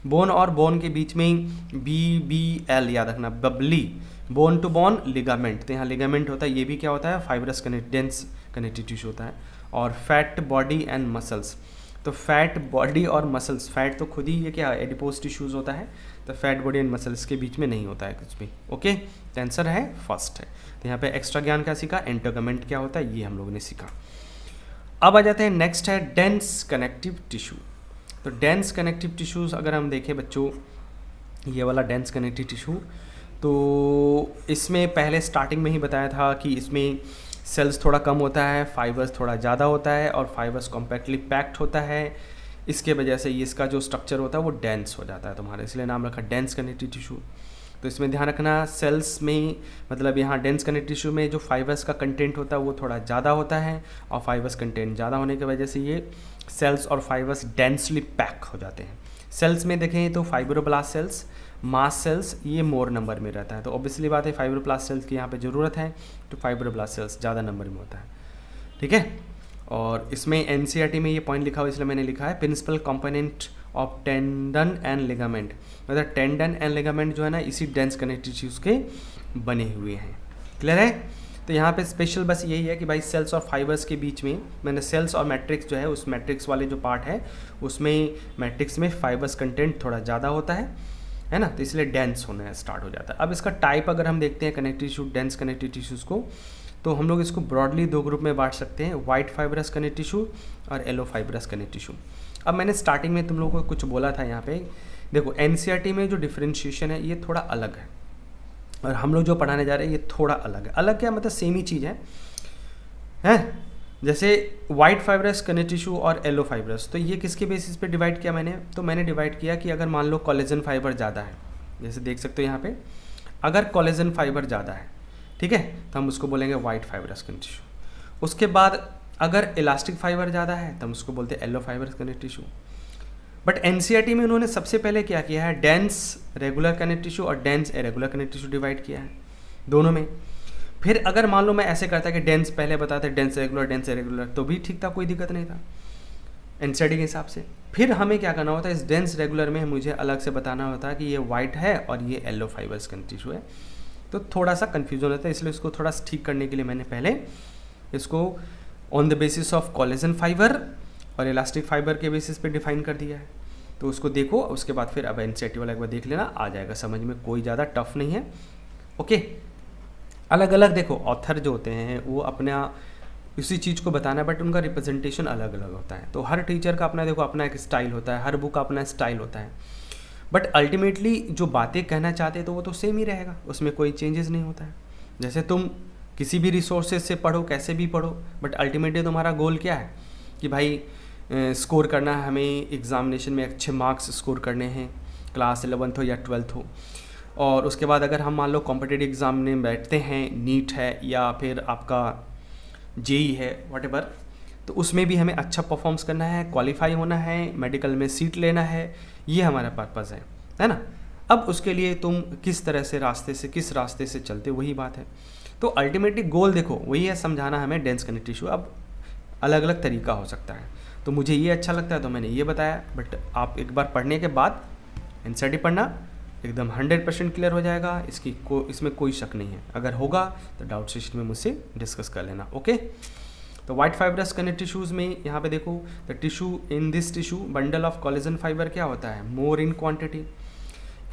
बोन और बोन के बीच में BBL याद रखना, bubbly, bone to bone ligament. तो यहाँ लिगामेंट होता है, ये भी क्या होता है? फाइब्रस डेंस कनेक्टिव टिश्यू होता है। और फैट बॉडी एंड मसल्स, तो फैट बॉडी और मसल्स, फैट तो खुद ही ये क्या एडिपोज टिश्यूज होता है, तो फैट बॉडी एंड मसल्स के बीच में नहीं होता है कुछ भी। ओके, तो आंसर है फर्स्ट है। तो यहाँ पे एक्स्ट्रा ज्ञान क्या सीखा? इंटेगुमेंट क्या होता है, ये हम लोगों ने सीखा। अब आ जाते हैं नेक्स्ट है डेंस कनेक्टिव टिश्यू। तो डेंस कनेक्टिव टिश्यूज़ अगर हम देखें बच्चों, ये वाला डेंस कनेक्टिव टिश्यू, तो इसमें पहले स्टार्टिंग में ही बताया था कि इसमें सेल्स थोड़ा कम होता है, फाइबर्स थोड़ा ज़्यादा होता है, और फाइबर्स कॉम्पैक्टली पैक्ड होता है। इसके वजह से ये इसका जो स्ट्रक्चर होता है वो डेंस हो जाता है तुम्हारा, इसलिए नाम रखा डेंस कनेक्टिव टिश्यू। तो इसमें ध्यान रखना सेल्स में, मतलब यहाँ डेंस कनेक्टिव टिश्यू में जो फाइबर्स का कंटेंट होता है वो थोड़ा ज़्यादा होता है, और फाइबर्स कंटेंट ज़्यादा होने की वजह से ये सेल्स और फाइबर्स डेंसली पैक हो जाते हैं। सेल्स में देखें तो फाइब्रोब्लास्ट सेल्स, मास सेल्स, ये मोर नंबर में रहता है। तो ऑब्वियसली बात है फाइब्रोब्लास्ट सेल्स की यहाँ पे ज़रूरत है, तो फाइब्रोब्लास्ट सेल्स ज़्यादा नंबर में होता है। ठीक है, और इसमें NCERT में ये पॉइंट लिखा हुआ इसलिए मैंने लिखा है principal component of tendon and ligament. मतलब टेंडन एंड लिगामेंट जो है ना इसी डेंस कनेक्टिव टिश्यूज के बने हुए हैं। क्लियर है? तो यहाँ पे स्पेशल बस यही है कि भाई सेल्स और फाइबर्स के बीच में, मैंने सेल्स और मैट्रिक्स जो है उस मैट्रिक्स वाले जो पार्ट है उसमें मैट्रिक्स में फाइबर्स कंटेंट थोड़ा ज़्यादा होता है ना, तो इसलिए डेंस होना स्टार्ट हो जाता है। अब इसका टाइप अगर हम देखते हैं connective tissue, dense connective tissues को, तो हम लोग इसको ब्रॉडली 2 ग्रुप में बांट सकते हैं, वाइट फाइबरस कनेक्टिव टिश्यू और येलो फाइबरस कनेक्टिव टिश्यू। अब मैंने स्टार्टिंग में तुम लोगों को कुछ बोला था यहाँ पे, देखो NCERT में जो डिफ्रेंशिएशन है ये थोड़ा अलग है, और हम लोग जो पढ़ाने जा रहे हैं ये थोड़ा अलग है। अलग क्या मतलब सेम ही चीज़ है? जैसे वाइट फाइबरस कनेक्टिव टिश्यू और येलो फाइबरस, तो ये किसके बेसिस पे डिवाइड किया मैंने? तो मैंने डिवाइड किया कि अगर मान लो कोलेजन फाइबर ज़्यादा है, जैसे देख सकते हो यहाँ पे अगर कोलेजन फाइबर ज़्यादा है, ठीक है, तो हम उसको बोलेंगे वाइट फाइबरस कनेक्टिव टिश्यू। उसके बाद अगर इलास्टिक फाइबर ज़्यादा है तो हम उसको बोलते हैं yellow fibrous connective tissue. But NCERT में उन्होंने सबसे पहले क्या किया है, डेंस रेगुलर कनेक्टिव टिश्यू और dense irregular connective tissue divide किया है दोनों में। फिर अगर मान लो मैं ऐसे करता कि डेंस पहले बताते डेंस इरेगुलर तो भी ठीक था, कोई दिक्कत नहीं था एनसीईआरटी के हिसाब से। फिर हमें क्या करना होता है, इस डेंस रेगुलर में मुझे अलग से बताना होता है कि ये वाइट है और ये येलो फाइबर्स कनेक्टिव टिश्यू है। तो थोड़ा सा कन्फ्यूजन होता है, इसलिए इसको थोड़ा ठीक करने के लिए मैंने पहले इसको on the basis of collagen fibre और इलास्टिक फाइबर के बेसिस पे डिफाइन कर दिया है। तो उसको देखो, उसके बाद फिर अब एनसीईआरटी वाला एक बार देख लेना, आ जाएगा समझ में, कोई ज़्यादा टफ नहीं है। ओके, अलग अलग देखो ऑथर जो होते हैं वो अपना उसी चीज़ को बताना है, बट उनका रिप्रेजेंटेशन अलग अलग होता है। तो हर टीचर का अपना देखो अपना एक स्टाइल होता है, हर बुक का अपना स्टाइल होता है, बट अल्टीमेटली जो बातें कहना चाहते हैं तो वो तो सेम ही रहेगा, उसमें कोई चेंजेस नहीं होता है। जैसे तुम किसी भी रिसोर्सेज से पढ़ो, कैसे भी पढ़ो, बट अल्टीमेटली तुम्हारा गोल क्या है कि भाई स्कोर करना है, हमें एग्जामिनेशन में अच्छे मार्क्स स्कोर करने हैं, क्लास 11th हो या 12th हो। और उसके बाद अगर हम मान लो कॉम्पिटिटिव एग्ज़ाम में बैठते हैं, नीट है या फिर आपका जेई है, व्हाटएवर, तो उसमें भी हमें अच्छा परफॉर्म्स करना है, क्वालिफाई होना है, मेडिकल में सीट लेना है, ये हमारा पर्पज़ है ना। अब उसके लिए तुम किस तरह से किस रास्ते से चलते, वही बात है। तो अल्टीमेटली गोल देखो वही है, समझाना हमें डेंस कनेक्टिव टिश्यू। अब अलग अलग तरीका हो सकता है, तो मुझे ये अच्छा लगता है तो मैंने ये बताया, बट आप एक बार पढ़ने के बाद एनसीईआरटी पढ़ना एकदम 100% क्लियर हो जाएगा, इसमें कोई शक नहीं है। अगर होगा तो डाउट सेशन में मुझसे डिस्कस कर लेना। ओके, तो वाइट फाइबरस कनेक्टिव टिश्यूज में यहाँ पे देखो, the tissue in this tissue bundle of collagen fibre क्या होता है, more in quantity.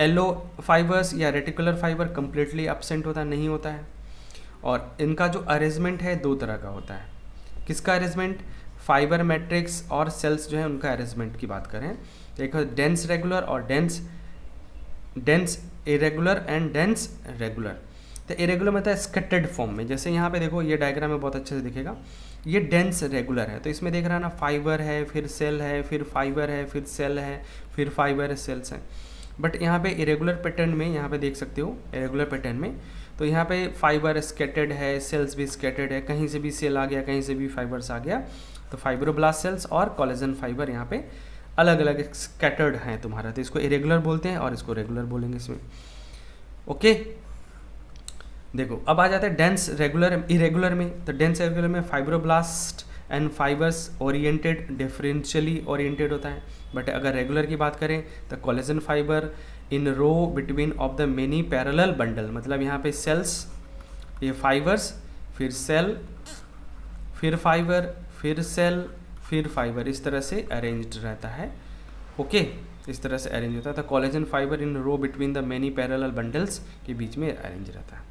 Yellow fibres या रेटिकुलर फाइबर कम्प्लीटली एब्सेंट होता नहीं होता है। और इनका जो अरेंजमेंट है दो तरह का होता है। किसका अरेंजमेंट, फाइबर मैट्रिक्स और सेल्स जो है उनका अरेंजमेंट की बात करें, देखो डेंस रेगुलर और dense irregular and dense regular. तो इरेगुलर मतलब स्कैटर्ड फॉर्म में, जैसे यहाँ पे देखो ये डायग्राम में बहुत अच्छे से दिखेगा, ये डेंस रेगुलर है, तो इसमें देख रहा है ना, फाइबर है, फिर सेल है, फिर फाइबर है, फिर सेल है, फिर फाइबर है, सेल्स हैं। बट यहाँ पे इरेगुलर पैटर्न में, यहाँ पे देख सकते हो इरेगुलर पैटर्न में, तो यहाँ पे फाइबर स्कैटर्ड है, सेल्स भी स्कैटर्ड है, कहीं से भी सेल आ गया, कहीं से भी फाइबर्स आ गया। तो फाइब्रोब्लास्ट सेल्स और कोलेजन फाइबर यहाँ पे अलग अलग स्कैटर्ड हैं तुम्हारा, तो इसको इरेगुलर बोलते हैं और इसको रेगुलर बोलेंगे इसमें। ओके, देखो अब आ जाता है डेंस रेगुलर इरेगुलर में। तो डेंस रेगुलर में fibroblast and fibres oriented differentially oriented होता है। बट अगर रेगुलर की बात करें तो collagen fibre in row between of the many parallel bundle, मतलब यहाँ पे सेल्स, ये फाइबर्स, फिर सेल, फिर फाइबर, फिर सेल, फिर फाइबर, इस तरह से अरेंज्ड रहता है। ओके, इस तरह से अरेंज होता है। तो collagen fibre in row between the many parallel bundles के बीच में अरेंज रहता है।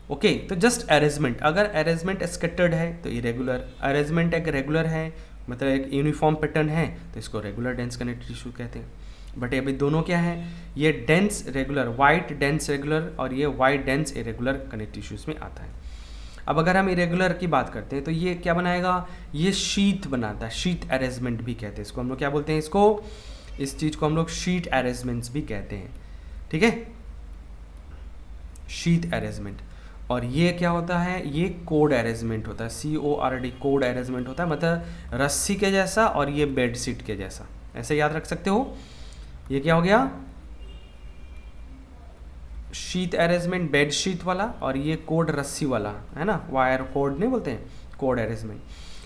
ओके, तो जस्ट अरेंजमेंट, अगर अरेंजमेंट स्कैटर्ड है तो इरेगुलर, अरेंजमेंट एक रेगुलर है मतलब एक यूनिफॉर्म पैटर्न है तो इसको रेगुलर डेंस कनेक्टिव टिश्यू कहते हैं। बट अभी दोनों क्या है, ये dense regular, white dense regular और ये white dense irregular connective tissues में आता है। अब अगर हम इरेगुलर की बात करते हैं तो ये क्या बनाएगा, ये शीट बनाता है, शीट अरेंजमेंट भी कहते हैं इसको हम लोग, क्या बोलते हैं इसको, इस चीज़ को हम लोग शीट अरेंजमेंट्स भी कहते हैं, ठीक है, शीट अरेंजमेंट। और ये क्या होता है, ये कोड अरेंजमेंट होता है, CORD, कोड अरेंजमेंट होता है, मतलब रस्सी के जैसा और ये बेड शीट के जैसा, ऐसे याद रख सकते हो। ये क्या हो गया, शीट अरेंजमेंट बेड शीट वाला, और ये कोड रस्सी वाला है ना, वायर कोड नहीं बोलते हैं, कोड अरेंजमेंट।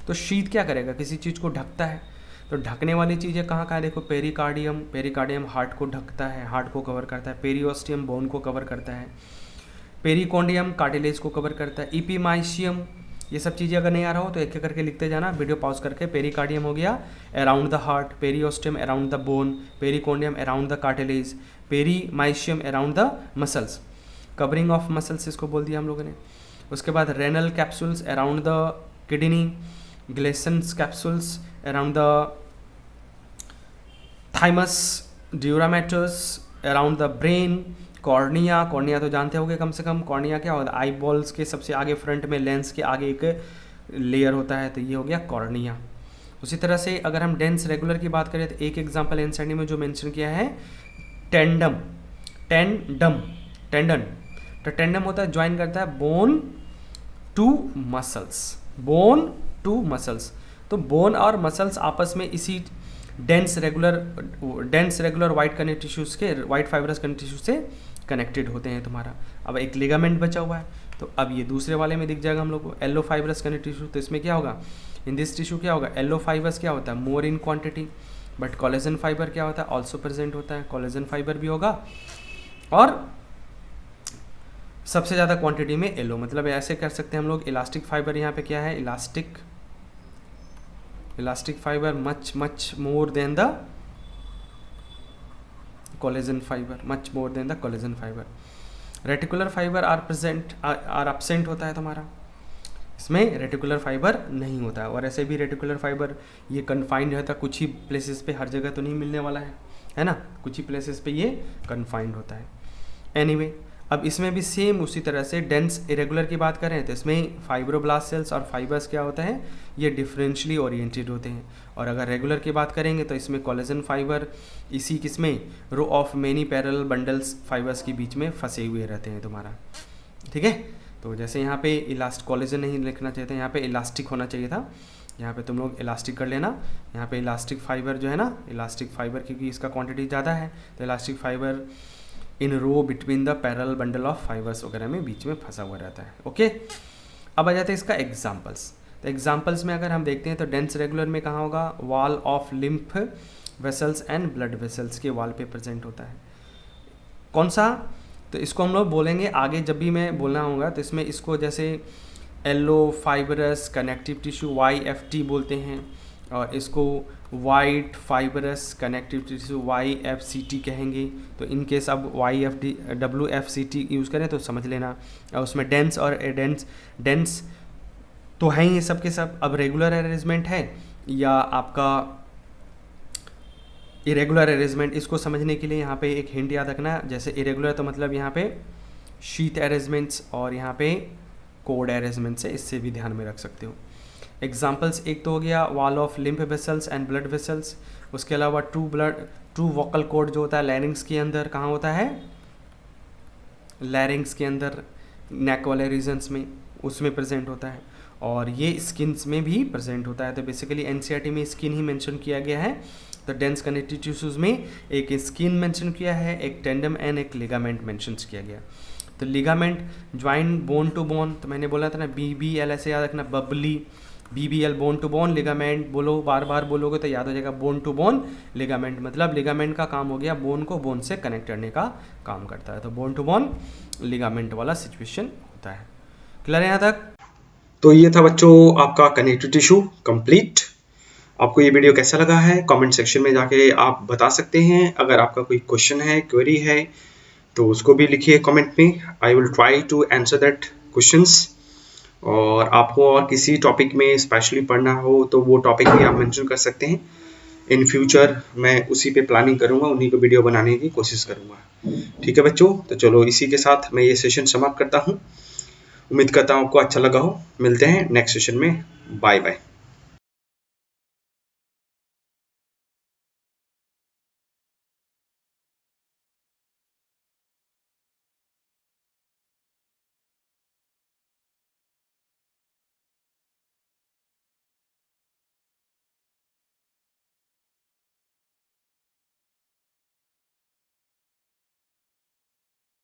तो शीट क्या करेगा, किसी चीज़ को ढकता है, तो ढकने वाली चीज़ें कहाँ कहाँ, देखो पेरिकार्डियम, पेरिकार्डियम हार्ट को ढकता है, हार्ट को कवर करता है, पेरियोस्टियम बोन को कवर करता है, पेरिकॉन्डियम कार्टिलेज को कवर करता है, इपीमाइशियम, ये सब चीज़ें अगर नहीं आ रहा हो तो एक एक करके लिखते जाना, वीडियो पॉज करके। पेरिकार्डियम हो गया around the heart, periosteum around the bone, perichondrium around the cartilage, perimysium around the muscles, covering of muscles इसको बोल दिया हम लोगों ने। उसके बाद renal capsules around the kidney, Glisson's capsules around the thymus, dura maters around the brain, cornea, cornea तो जानते होंगे कम से कम, कॉर्निया क्या होता है, आई बॉल्स के सबसे आगे फ्रंट में, लेंस के आगे एक लेयर होता है, तो ये हो गया कॉर्निया। उसी तरह से अगर हम डेंस रेगुलर की बात करें तो एक एग्जाम्पल एनसीईआरटी में जो मेंशन किया है टेंडम, टेंडम, टेंडन, तो टेंडन होता है ज्वाइन करता है bone to muscles, bone to muscles. तो बोन और मसल्स आपस में इसी dense regular white connective tissues के, वाइट फाइब्रस कनेक्टिव टिश्यू से कनेक्टेड होते हैं तुम्हारा। अब एक लिगामेंट बचा हुआ है, तो अब ये दूसरे वाले में दिख जाएगा हम लोग को येलो फाइब्रस कनेक्टिव टिश्यू। तो इसमें क्या होगा, इन दिस टिश्यू क्या होगा, येलो फाइबर्स क्या होता है more in quantity, but collagen fibre क्या होता है ऑल्सो प्रेजेंट होता है, कोलेजन फाइबर भी होगा और सबसे ज़्यादा क्वांटिटी में येलो। मतलब ऐसे कर सकते हैं हम लोग, इलास्टिक फाइबर यहाँ पे क्या है, elastic fibre much more than the collagen fibre, much more than the collagen fibre. Reticular fibre are absent होता है तुम्हारा, इसमें रेटिकुलर फाइबर नहीं होता है। और ऐसे भी रेटिकुलर फाइबर ये कन्फाइंड रहता है कुछ ही प्लेसेस पे, हर जगह तो नहीं मिलने वाला है ना, कुछ ही प्लेसेस पे ये कन्फाइंड होता है। एनीवे, अब इसमें भी सेम उसी तरह से डेंस इरेगुलर की बात करें तो इसमें फाइब्रोब्लास्ट सेल्स और फाइबर्स क्या होते हैं, ये डिफरेंशियली ओरिएंटेड होते हैं। और अगर रेगुलर की बात करेंगे तो इसमें कोलेजन फाइबर इसी किसमें row of many parallel bundles fibres के बीच में फंसे हुए रहते हैं तुम्हारा, ठीक है। तो जैसे यहाँ पे कोलेजन नहीं लिखना चाहिए था, यहाँ पे इलास्टिक होना चाहिए था, यहाँ पे तुम लोग इलास्टिक कर लेना। यहाँ पे इलास्टिक फाइबर जो है ना, इलास्टिक फाइबर क्योंकि इसका क्वांटिटी ज़्यादा है तो elastic fibre in row between the parallel bundle of fibres वगैरह में बीच में फंसा हुआ रहता है। ओके, अब आ जाते हैं इसका एग्जाम्पल्स। तो एग्जाम्पल्स में अगर हम देखते हैं तो डेंस रेगुलर में कहाँ होगा, wall of lymph vessels and blood vessels के वॉल पे प्रेजेंट होता है। कौन सा, तो इसको हम लोग बोलेंगे आगे जब भी मैं बोलना होगा तो इसमें इसको जैसे yellow fibrous connective tissue YFT बोलते हैं, और इसको white fibrous connective tissue YFCT कहेंगे। तो इन केस अब WFCT यूज़ करें तो समझ लेना। और उसमें डेंस और डेंस तो है ही सब के सब। अब रेगुलर अरेंजमेंट है या आपका इरेगुलर अरेंजमेंट, इसको समझने के लिए यहाँ पे एक हिंट याद रखना। जैसे इरेगुलर तो मतलब यहाँ पे शीट अरेंजमेंट्स और यहाँ पे कोड अरेंजमेंट्स है, इससे भी ध्यान में रख सकते हो। एग्जाम्पल्स एक तो हो गया wall of lymph vessels and blood vessels, उसके अलावा ट्रू वोकल कॉर्ड जो होता है लैरिंग्स के अंदर कहाँ होता है, लैरिंग्स के अंदर नेक वाले रीजन्स में, उसमें प्रेजेंट होता है। और ये स्किन्स में भी प्रेजेंट होता है। तो बेसिकली NCERT में स्किन ही मेंशन किया गया है। तो डेंस कनेक्टिव टिश्यूज में एक स्किन मेंशन किया है, एक टेंडम एंड एक लिगामेंट मेंशन किया गया। तो ligament join bone to bone, तो मैंने बोला था ना BBL, ऐसे याद रखना, बबली BBL bone to bone, ligament बोलो, बार बार बोलोगे तो याद हो जाएगा बोन टू बोन लिगामेंट। मतलब लिगामेंट का काम हो गया बोन को बोन से कनेक्ट करने का काम करता है। तो बोन टू बोन लिगामेंट वाला सिचुएशन होता है। क्लियर है यहाँ तक? तो ये था बच्चों आपका कनेक्टिव टिश्यू कंप्लीट। आपको ये वीडियो कैसा लगा है कमेंट सेक्शन में जाके आप बता सकते हैं। अगर आपका कोई क्वेश्चन है, क्वेरी है, तो उसको भी लिखिए कमेंट में। I will try to answer that questions. और आपको और किसी टॉपिक में स्पेशली पढ़ना हो तो वो टॉपिक भी आप मेंशन कर सकते हैं। इन फ्यूचर मैं उसी पे प्लानिंग करूँगा, उन्हीं को वीडियो बनाने की कोशिश करूँगा। ठीक है बच्चों, तो चलो इसी के साथ मैं ये सेशन समाप्त करता हूँ। उम्मीद करता हूँ आपको अच्छा लगा हो। मिलते हैं नेक्स्ट सेशन में। Bye bye.